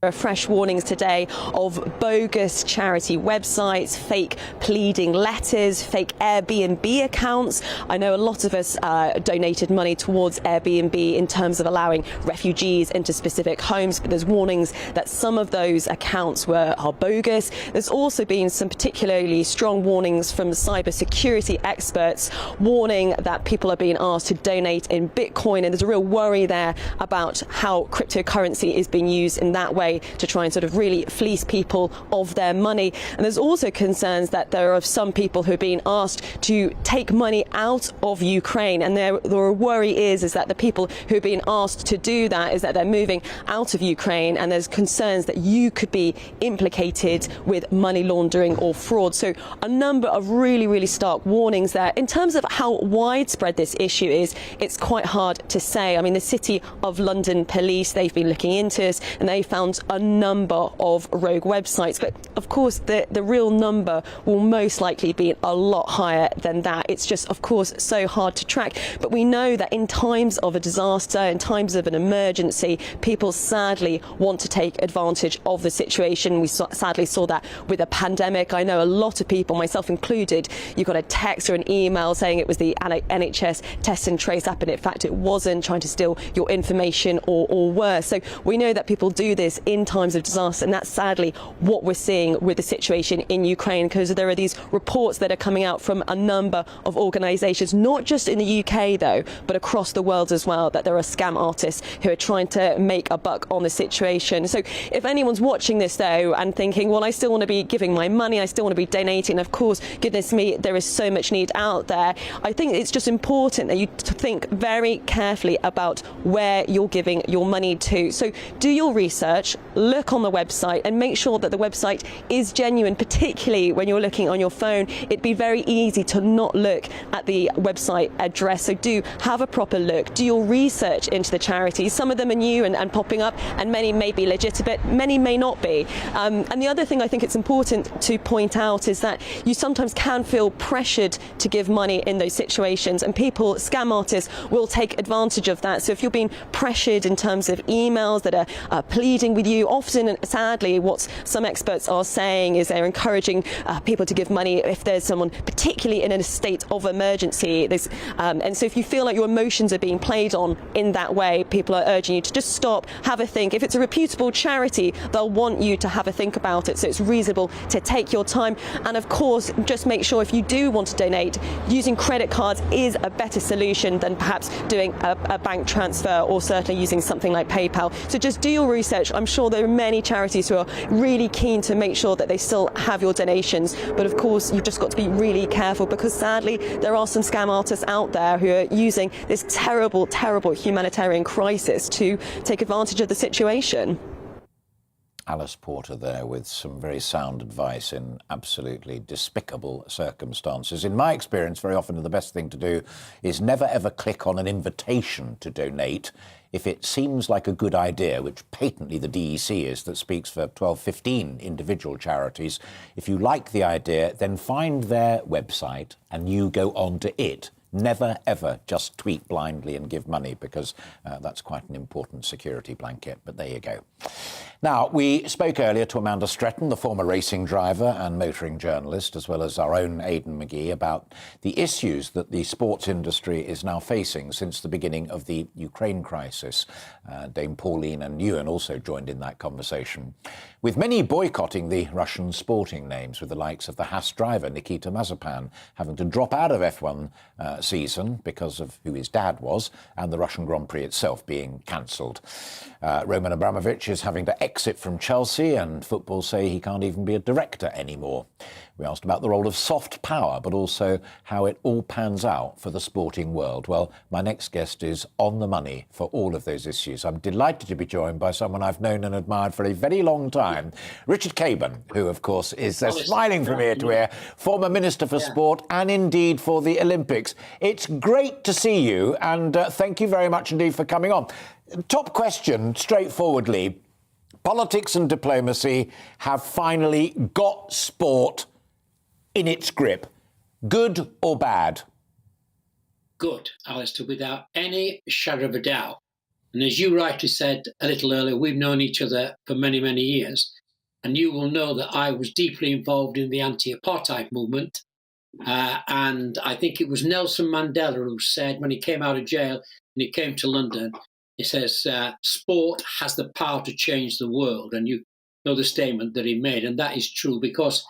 There are fresh warnings today of bogus charity websites, fake pleading letters, fake Airbnb accounts. I know a lot of us donated money towards Airbnb in terms of allowing refugees into specific homes, but there's warnings that some of those accounts are bogus. There's also been some particularly strong warnings from cybersecurity experts warning that people are being asked to donate in Bitcoin, and there's a real worry there about how cryptocurrency is being used in that way to try and sort of really fleece people of their money. And there's also concerns that there are some people who are being asked to take money out of Ukraine, and the worry is that the people who are being asked to do that is that they're moving out of Ukraine, and there's concerns that you could be implicated with money laundering or fraud. So a number of really, really stark warnings there. In terms of how widespread this issue is, it's quite hard to say. I mean, the City of London Police, they've been looking into this, and they found a number of rogue websites, but of course the real number will most likely be a lot higher than that. It's just, of course, so hard to track, but we know that in times of a disaster, in times of an emergency, people sadly want to take advantage of the situation. We sadly saw that with a pandemic. I know a lot of people, myself included, you got a text or an email saying it was the NHS Test and Trace app, and in fact it wasn't, trying to steal your information or worse. So we know that people do this in times of disaster, and that's sadly what we're seeing with the situation in Ukraine, because there are these reports that are coming out from a number of organisations, not just in the UK though, but across the world as well, that there are scam artists who are trying to make a buck on the situation. So if anyone's watching this though and thinking, well, I still want to be giving my money, I still want to be donating, of course, goodness me, there is so much need out there. I think it's just important that you think very carefully about where you're giving your money to. So do your research, look on the website and make sure that the website is genuine, particularly when you're looking on your phone. It'd be very easy to not look at the website address, so do have a proper look, do your research into the charities. Some of them are new and popping up, and many may be legitimate, many may not be. And the other thing I think it's important to point out is that you sometimes can feel pressured to give money in those situations, and people, scam artists, will take advantage of that. So if you're being pressured in terms of emails that are pleading with you, often, sadly, what some experts are saying is they're encouraging people to give money if there's someone particularly in a state of emergency. And so if you feel like your emotions are being played on in that way, people are urging you to just stop, have a think. If it's a reputable charity, they'll want you to have a think about it, so it's reasonable to take your time. And of course, just make sure if you do want to donate, using credit cards is a better solution than perhaps doing a bank transfer, or certainly using something like PayPal. So just do your research. I'm sure there are many charities who are really keen to make sure that they still have your donations, but of course you've just got to be really careful, because sadly there are some scam artists out there who are using this terrible, terrible humanitarian crisis to take advantage of the situation. Alice Porter there with some very sound advice in absolutely despicable circumstances. In my experience, very often the best thing to do is never ever click on an invitation to donate if it seems like a good idea, which patently the DEC is, that speaks for 12, 15 individual charities. If you like the idea, then find their website and you go on to it. Never, ever just tweet blindly and give money, because that's quite an important security blanket. But there you go. Now, we spoke earlier to Amanda Stretton, the former racing driver and motoring journalist, as well as our own Aidan McGee, about the issues that the sports industry is now facing since the beginning of the Ukraine crisis. Dame Pauline and Ewan also joined in that conversation, with many boycotting the Russian sporting names, with the likes of the Haas driver Nikita Mazepin having to drop out of F1 season because of who his dad was, and the Russian Grand Prix itself being cancelled. Roman Abramovich is having to exit from Chelsea, and football say he can't even be a director anymore. We asked about the role of soft power, but also how it all pans out for the sporting world. Well, my next guest is on the money for all of those issues. I'm delighted to be joined by someone I've known and admired for a very long time, Richard Caban, who, of course, is smiling from ear to ear, former Minister for Sport and indeed for the Olympics. It's great to see you, and thank you very much indeed for coming on. Top question, straightforwardly. Politics and diplomacy have finally got sport in its grip. Good or bad? Good, Alistair, without any shadow of a doubt. And as you rightly said a little earlier, we've known each other for many, many years. And you will know that I was deeply involved in the anti-apartheid movement. And I think it was Nelson Mandela who said, when he came out of jail and he came to London, he says, sport has the power to change the world. And you know the statement that he made. And that is true, because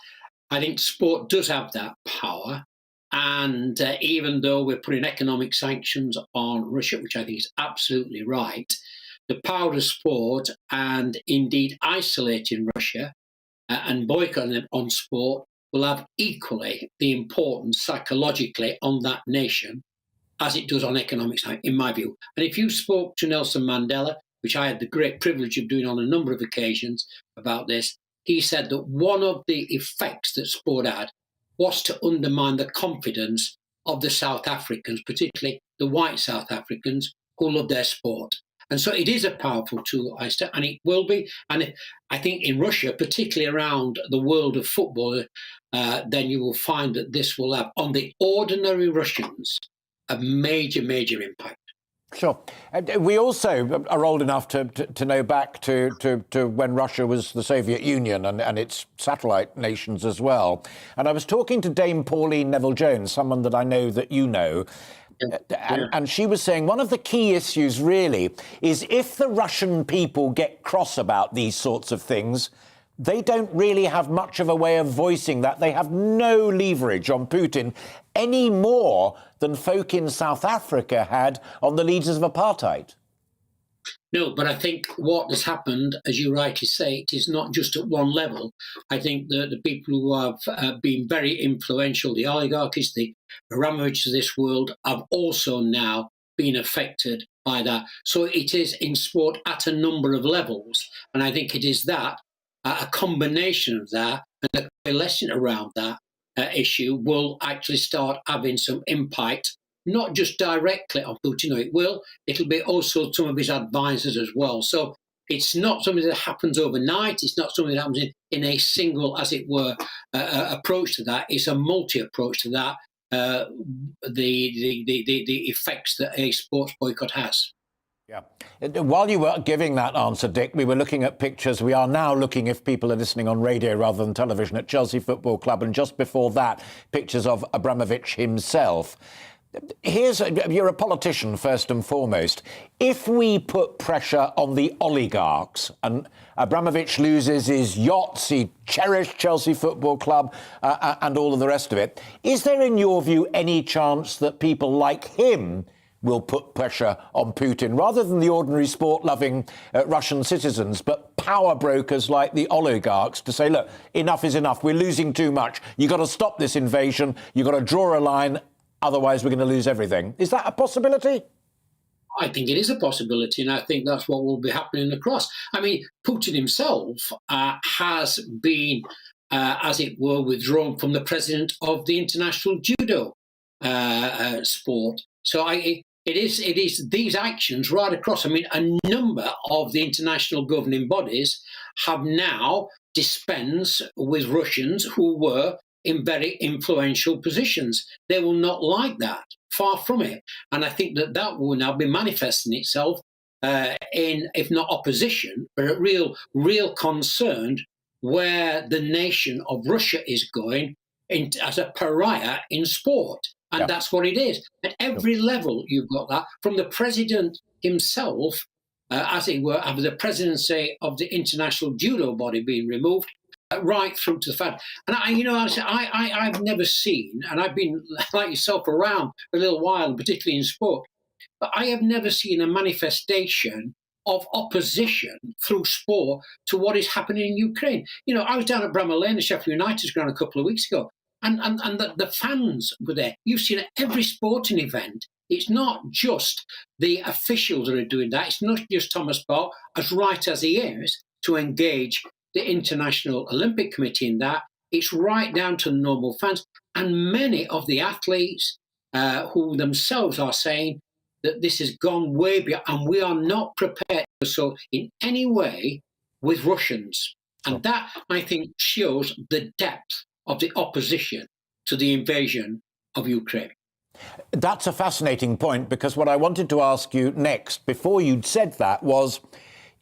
I think sport does have that power. And even though we're putting economic sanctions on Russia, which I think is absolutely right, the power of sport and indeed isolating Russia and boycotting them on sport will have equally the importance psychologically on that nation as it does on economics, in my view. And if you spoke to Nelson Mandela, which I had the great privilege of doing on a number of occasions about this, he said that one of the effects that sport had was to undermine the confidence of the South Africans, particularly the white South Africans who love their sport. And so it is a powerful tool, Alistair, and it will be. And I think in Russia, particularly around the world of football, then you will find that this will have, on the ordinary Russians, a major, major impact. Sure. We also are old enough to know back to when Russia was the Soviet Union and its satellite nations as well. And I was talking to Dame Pauline Neville-Jones, someone that I know that you know, and she was saying one of the key issues really is if the Russian people get cross about these sorts of things, they don't really have much of a way of voicing that. They have no leverage on Putin any more than folk in South Africa had on the leaders of apartheid. No, but I think what has happened, as you rightly say, it is not just at one level. I think that the people who have been very influential, the oligarchies, the Abramoviches of this world, have also now been affected by that. So it is in sport at a number of levels. And I think it is that, a combination of that and a coalition around that issue will actually start having some impact, not just directly on Putin, no, it'll be also some of his advisors as well. So it's not something that happens overnight. It's not something that happens in a single, as it were, approach to that. It's a multi-approach to that, the effects that a sports boycott has. Yeah. While you were giving that answer, Dick, we were looking at pictures. We are now looking, if people are listening on radio rather than television, at Chelsea Football Club. And just before that, pictures of Abramovich himself. You're a politician, first and foremost. If we put pressure on the oligarchs and Abramovich loses his yachts, he cherished Chelsea Football Club and all of the rest of it, is there, in your view, any chance that people like him will put pressure on Putin, rather than the ordinary sport-loving Russian citizens, but power brokers like the oligarchs, to say, look, enough is enough, we're losing too much, you've got to stop this invasion, you've got to draw a line, otherwise we're going to lose everything. Is that a possibility? I think it is a possibility, and I think that's what will be happening across. I mean, Putin himself has been, as it were, withdrawn from the president of the international judo sport. So it is these actions right across. I mean, a number of the international governing bodies have now dispensed with Russians who were in very influential positions. They will not like that, far from it. And I think that will now be manifesting itself in, if not opposition, but a real concern where the nation of Russia is going as a pariah in sport. And that's what it is. At every level, you've got that. From the president himself, as it were, of the presidency of the international judo body being removed, right through to the fact. And I've never seen, and I've been like yourself around for a little while, particularly in sport, but I have never seen a manifestation of opposition through sport to what is happening in Ukraine. You know, I was down at Bramall Lane, the Sheffield United's ground, a couple of weeks ago, and the fans were there. You've seen at every sporting event. It's not just the officials that are doing that. It's not just Thomas Bach, as right as he is, to engage the International Olympic Committee in that. It's right down to normal fans. And many of the athletes who themselves are saying that this has gone way beyond, and we are not prepared to so in any way with Russians. And that, I think, shows the depth of the opposition to the invasion of Ukraine. That's a fascinating point, because what I wanted to ask you next, before you'd said that, was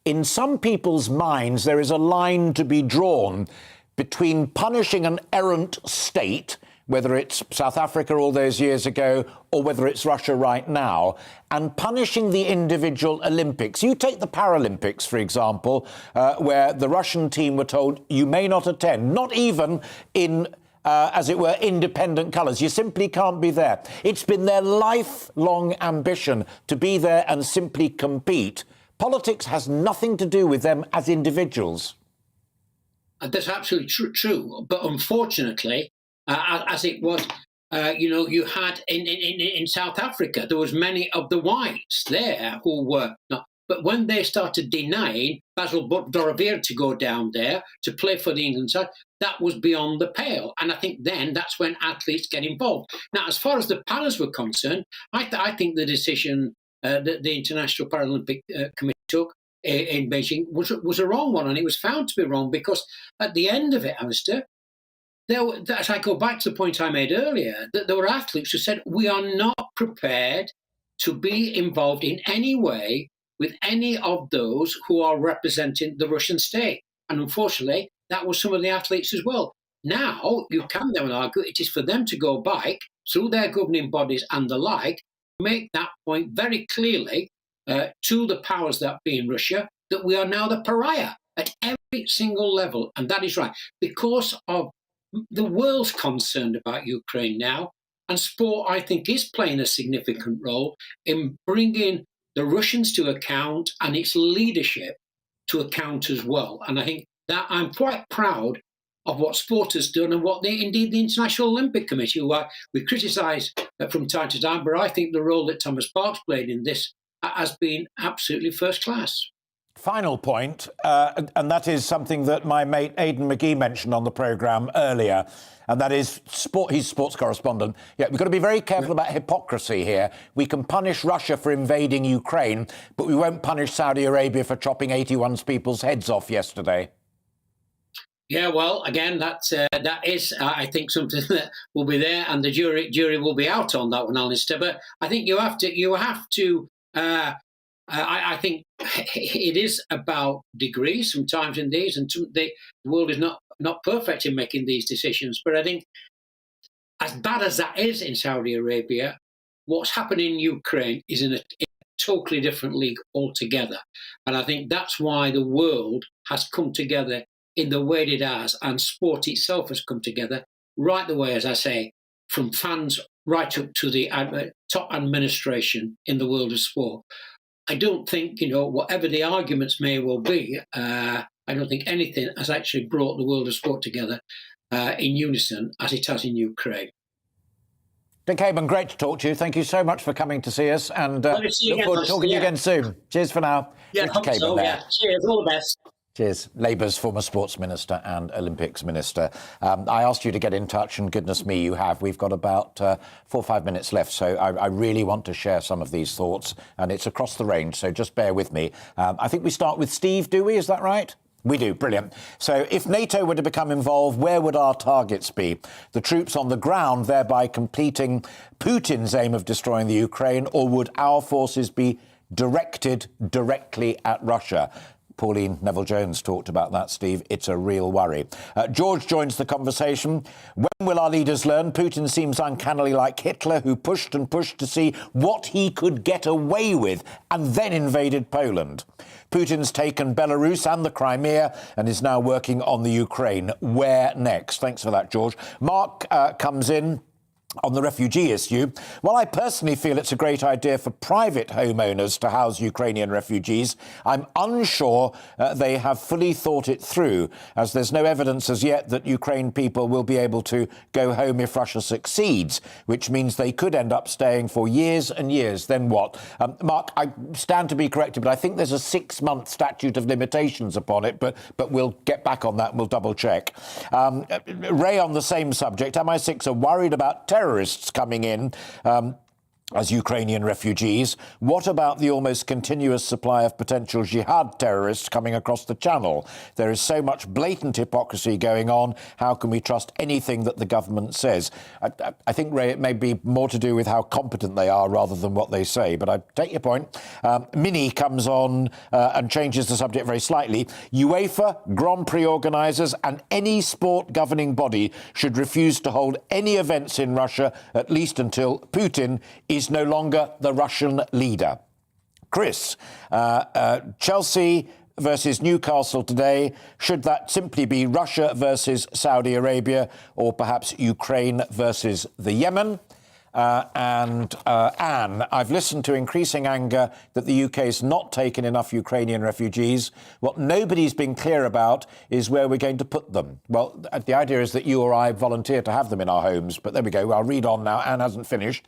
in some people's minds there is a line to be drawn between punishing an errant state, whether it's South Africa all those years ago or whether it's Russia right now, and punishing the individual Olympics. You take the Paralympics, for example, where the Russian team were told you may not attend, not even in as it were, independent colours. You simply can't be there. It's been their lifelong ambition to be there and simply compete. Politics has nothing to do with them as individuals. That's absolutely true. But unfortunately, as it was, you had in South Africa, there was many of the whites there who were not. But when they started denying Basil Dorovier to go down there to play for the England side, that was beyond the pale. And I think then that's when athletes get involved. Now, as far as the Palace were concerned, I think the decision that the International Paralympic Committee took in Beijing was a wrong one. And it was found to be wrong because at the end of it, Alistair, as I go back to the point I made earlier, that there were athletes who said, we are not prepared to be involved in any way with any of those who are representing the Russian state. And unfortunately, that was some of the athletes as well. Now, you can then argue it is for them to go back through their governing bodies and the like, make that point very clearly to the powers that be in Russia, that we are now the pariah at every single level. And that is right, because of the world's concerned about Ukraine now. And sport, I think, is playing a significant role in bringing the Russians to account and its leadership to account as well. And I think that I'm quite proud of what sport has done and what indeed the International Olympic Committee, who we criticise from time to time, but I think the role that Thomas Bach's played in this has been absolutely first class. Final point, and that is something that my mate Aidan McGee mentioned on the programme earlier, and that is he's sports correspondent. Yeah, we've got to be very careful about hypocrisy here. We can punish Russia for invading Ukraine, but we won't punish Saudi Arabia for chopping 81 people's heads off yesterday. Yeah, well, again, that is, I think, something that will be there, and the jury will be out on that one, Alistair. But I think you have to. I think it is about degrees sometimes in these, and the world is not perfect in making these decisions. But I think, as bad as that is in Saudi Arabia, what's happening in Ukraine is in a totally different league altogether. And I think that's why the world has come together in the way it has, and sport itself has come together right the way, as I say, from fans right up to the top administration in the world of sport. I don't think, whatever the arguments may well be, I don't think anything has actually brought the world of sport together in unison as it has in Ukraine. Dick Haban, great to talk to you. Thank you so much for coming to see us, and look forward to talking to you again soon. Cheers for now. Yeah, hope so, yeah. Cheers, all the best. Cheers. Labour's former sports minister and Olympics minister. I asked you to get in touch, and goodness me, you have. We've got about 4 or 5 minutes left, so I really want to share some of these thoughts, and it's across the range, so just bear with me. I think we start with Steve, do we? Is that right? We do. Brilliant. So if NATO were to become involved, where would our targets be? The troops on the ground, thereby completing Putin's aim of destroying the Ukraine, or would our forces be directed directly at Russia? Pauline Neville-Jones talked about that, Steve. It's a real worry. George joins the conversation. When will our leaders learn? Putin seems uncannily like Hitler, who pushed and pushed to see what he could get away with and then invaded Poland. Putin's taken Belarus and the Crimea and is now working on the Ukraine. Where next? Thanks for that, George. Mark comes in. On the refugee issue, while I personally feel it's a great idea for private homeowners to house Ukrainian refugees, I'm unsure they have fully thought it through, as there's no evidence as yet that Ukraine people will be able to go home if Russia succeeds, which means they could end up staying for years and years. Then what? Mark, I stand to be corrected, but I think there's a 6-month statute of limitations upon it, but we'll get back on that and we'll double check. Ray, on the same subject, MI6 are worried about terrorism coming in as Ukrainian refugees. What about the almost continuous supply of potential jihad terrorists coming across the channel? There is so much blatant hypocrisy going on. How can we trust anything that the government says? I think, Ray, it may be more to do with how competent they are rather than what they say, but I take your point. Minnie comes on and changes the subject very slightly. UEFA, Grand Prix organisers and any sport governing body should refuse to hold any events in Russia, at least until Putin is no longer the Russian leader. Chris, Chelsea versus Newcastle today. Should that simply be Russia versus Saudi Arabia, or perhaps Ukraine versus the Yemen? Anne, I've listened to increasing anger that the UK's not taken enough Ukrainian refugees. What nobody's been clear about is where we're going to put them. Well, the idea is that you or I volunteer to have them in our homes, but there we go. I'll read on now. Anne hasn't finished.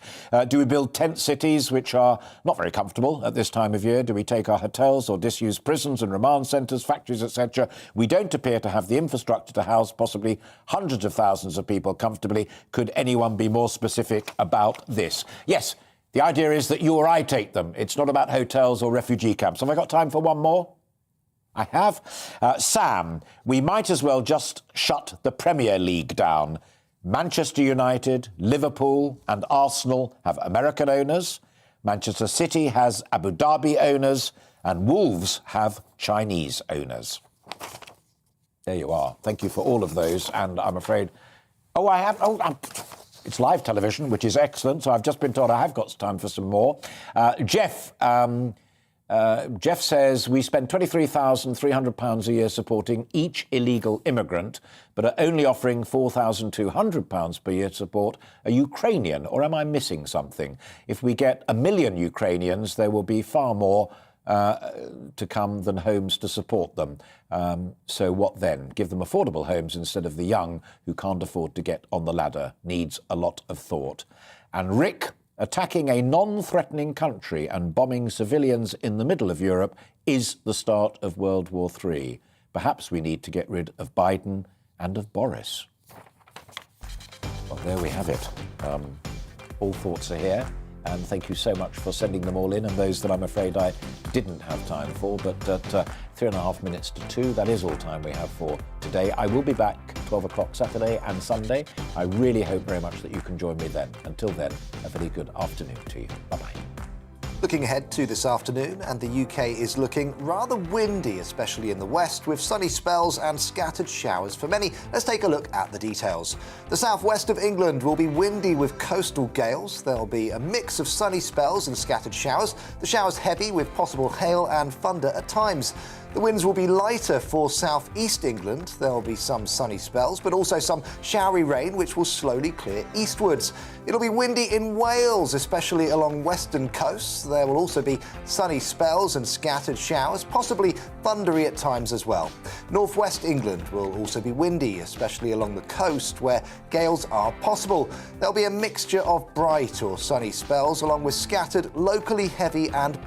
Do we build tent cities, which are not very comfortable at this time of year? Do we take our hotels or disused prisons and remand centres, factories, etc.? We don't appear to have the infrastructure to house possibly hundreds of thousands of people comfortably. Could anyone be more specific about this? Yes, the idea is that you or I take them. It's not about hotels or refugee camps. Have I got time for one more? I have. Sam, we might as well just shut the Premier League down. Manchester United, Liverpool and Arsenal have American owners. Manchester City has Abu Dhabi owners, and Wolves have Chinese owners. There you are. Thank you for all of those. And I'm afraid... It's live television, which is excellent, so I've just been told I have got time for some more. Jeff says we spend £23,300 a year supporting each illegal immigrant, but are only offering £4,200 per year to support a Ukrainian, or am I missing something? If we get 1 million Ukrainians, there will be far more to come than homes to support them. So what then? Give them affordable homes instead of the young who can't afford to get on the ladder. Needs a lot of thought. And Rick, attacking a non-threatening country and bombing civilians in the middle of Europe is the start of World War III. Perhaps we need to get rid of Biden and of Boris. Well, there we have it. All thoughts are here. And thank you so much for sending them all in, and those that I'm afraid I didn't have time for. But at 3.5 minutes to 2, that is all time we have for today. I will be back 12 o'clock Saturday and Sunday. I really hope very much that you can join me then. Until then, a very good afternoon to you. Bye-bye. Looking ahead to this afternoon, and the UK is looking rather windy, especially in the west, with sunny spells and scattered showers for many. Let's take a look at the details. The southwest of England will be windy with coastal gales. There'll be a mix of sunny spells and scattered showers. The showers heavy with possible hail and thunder at times. The winds will be lighter for southeast England. There will be some sunny spells, but also some showery rain, which will slowly clear eastwards. It'll be windy in Wales, especially along western coasts. There will also be sunny spells and scattered showers, possibly thundery at times as well. Northwest England will also be windy, especially along the coast where gales are possible. There'll be a mixture of bright or sunny spells along with scattered, locally heavy and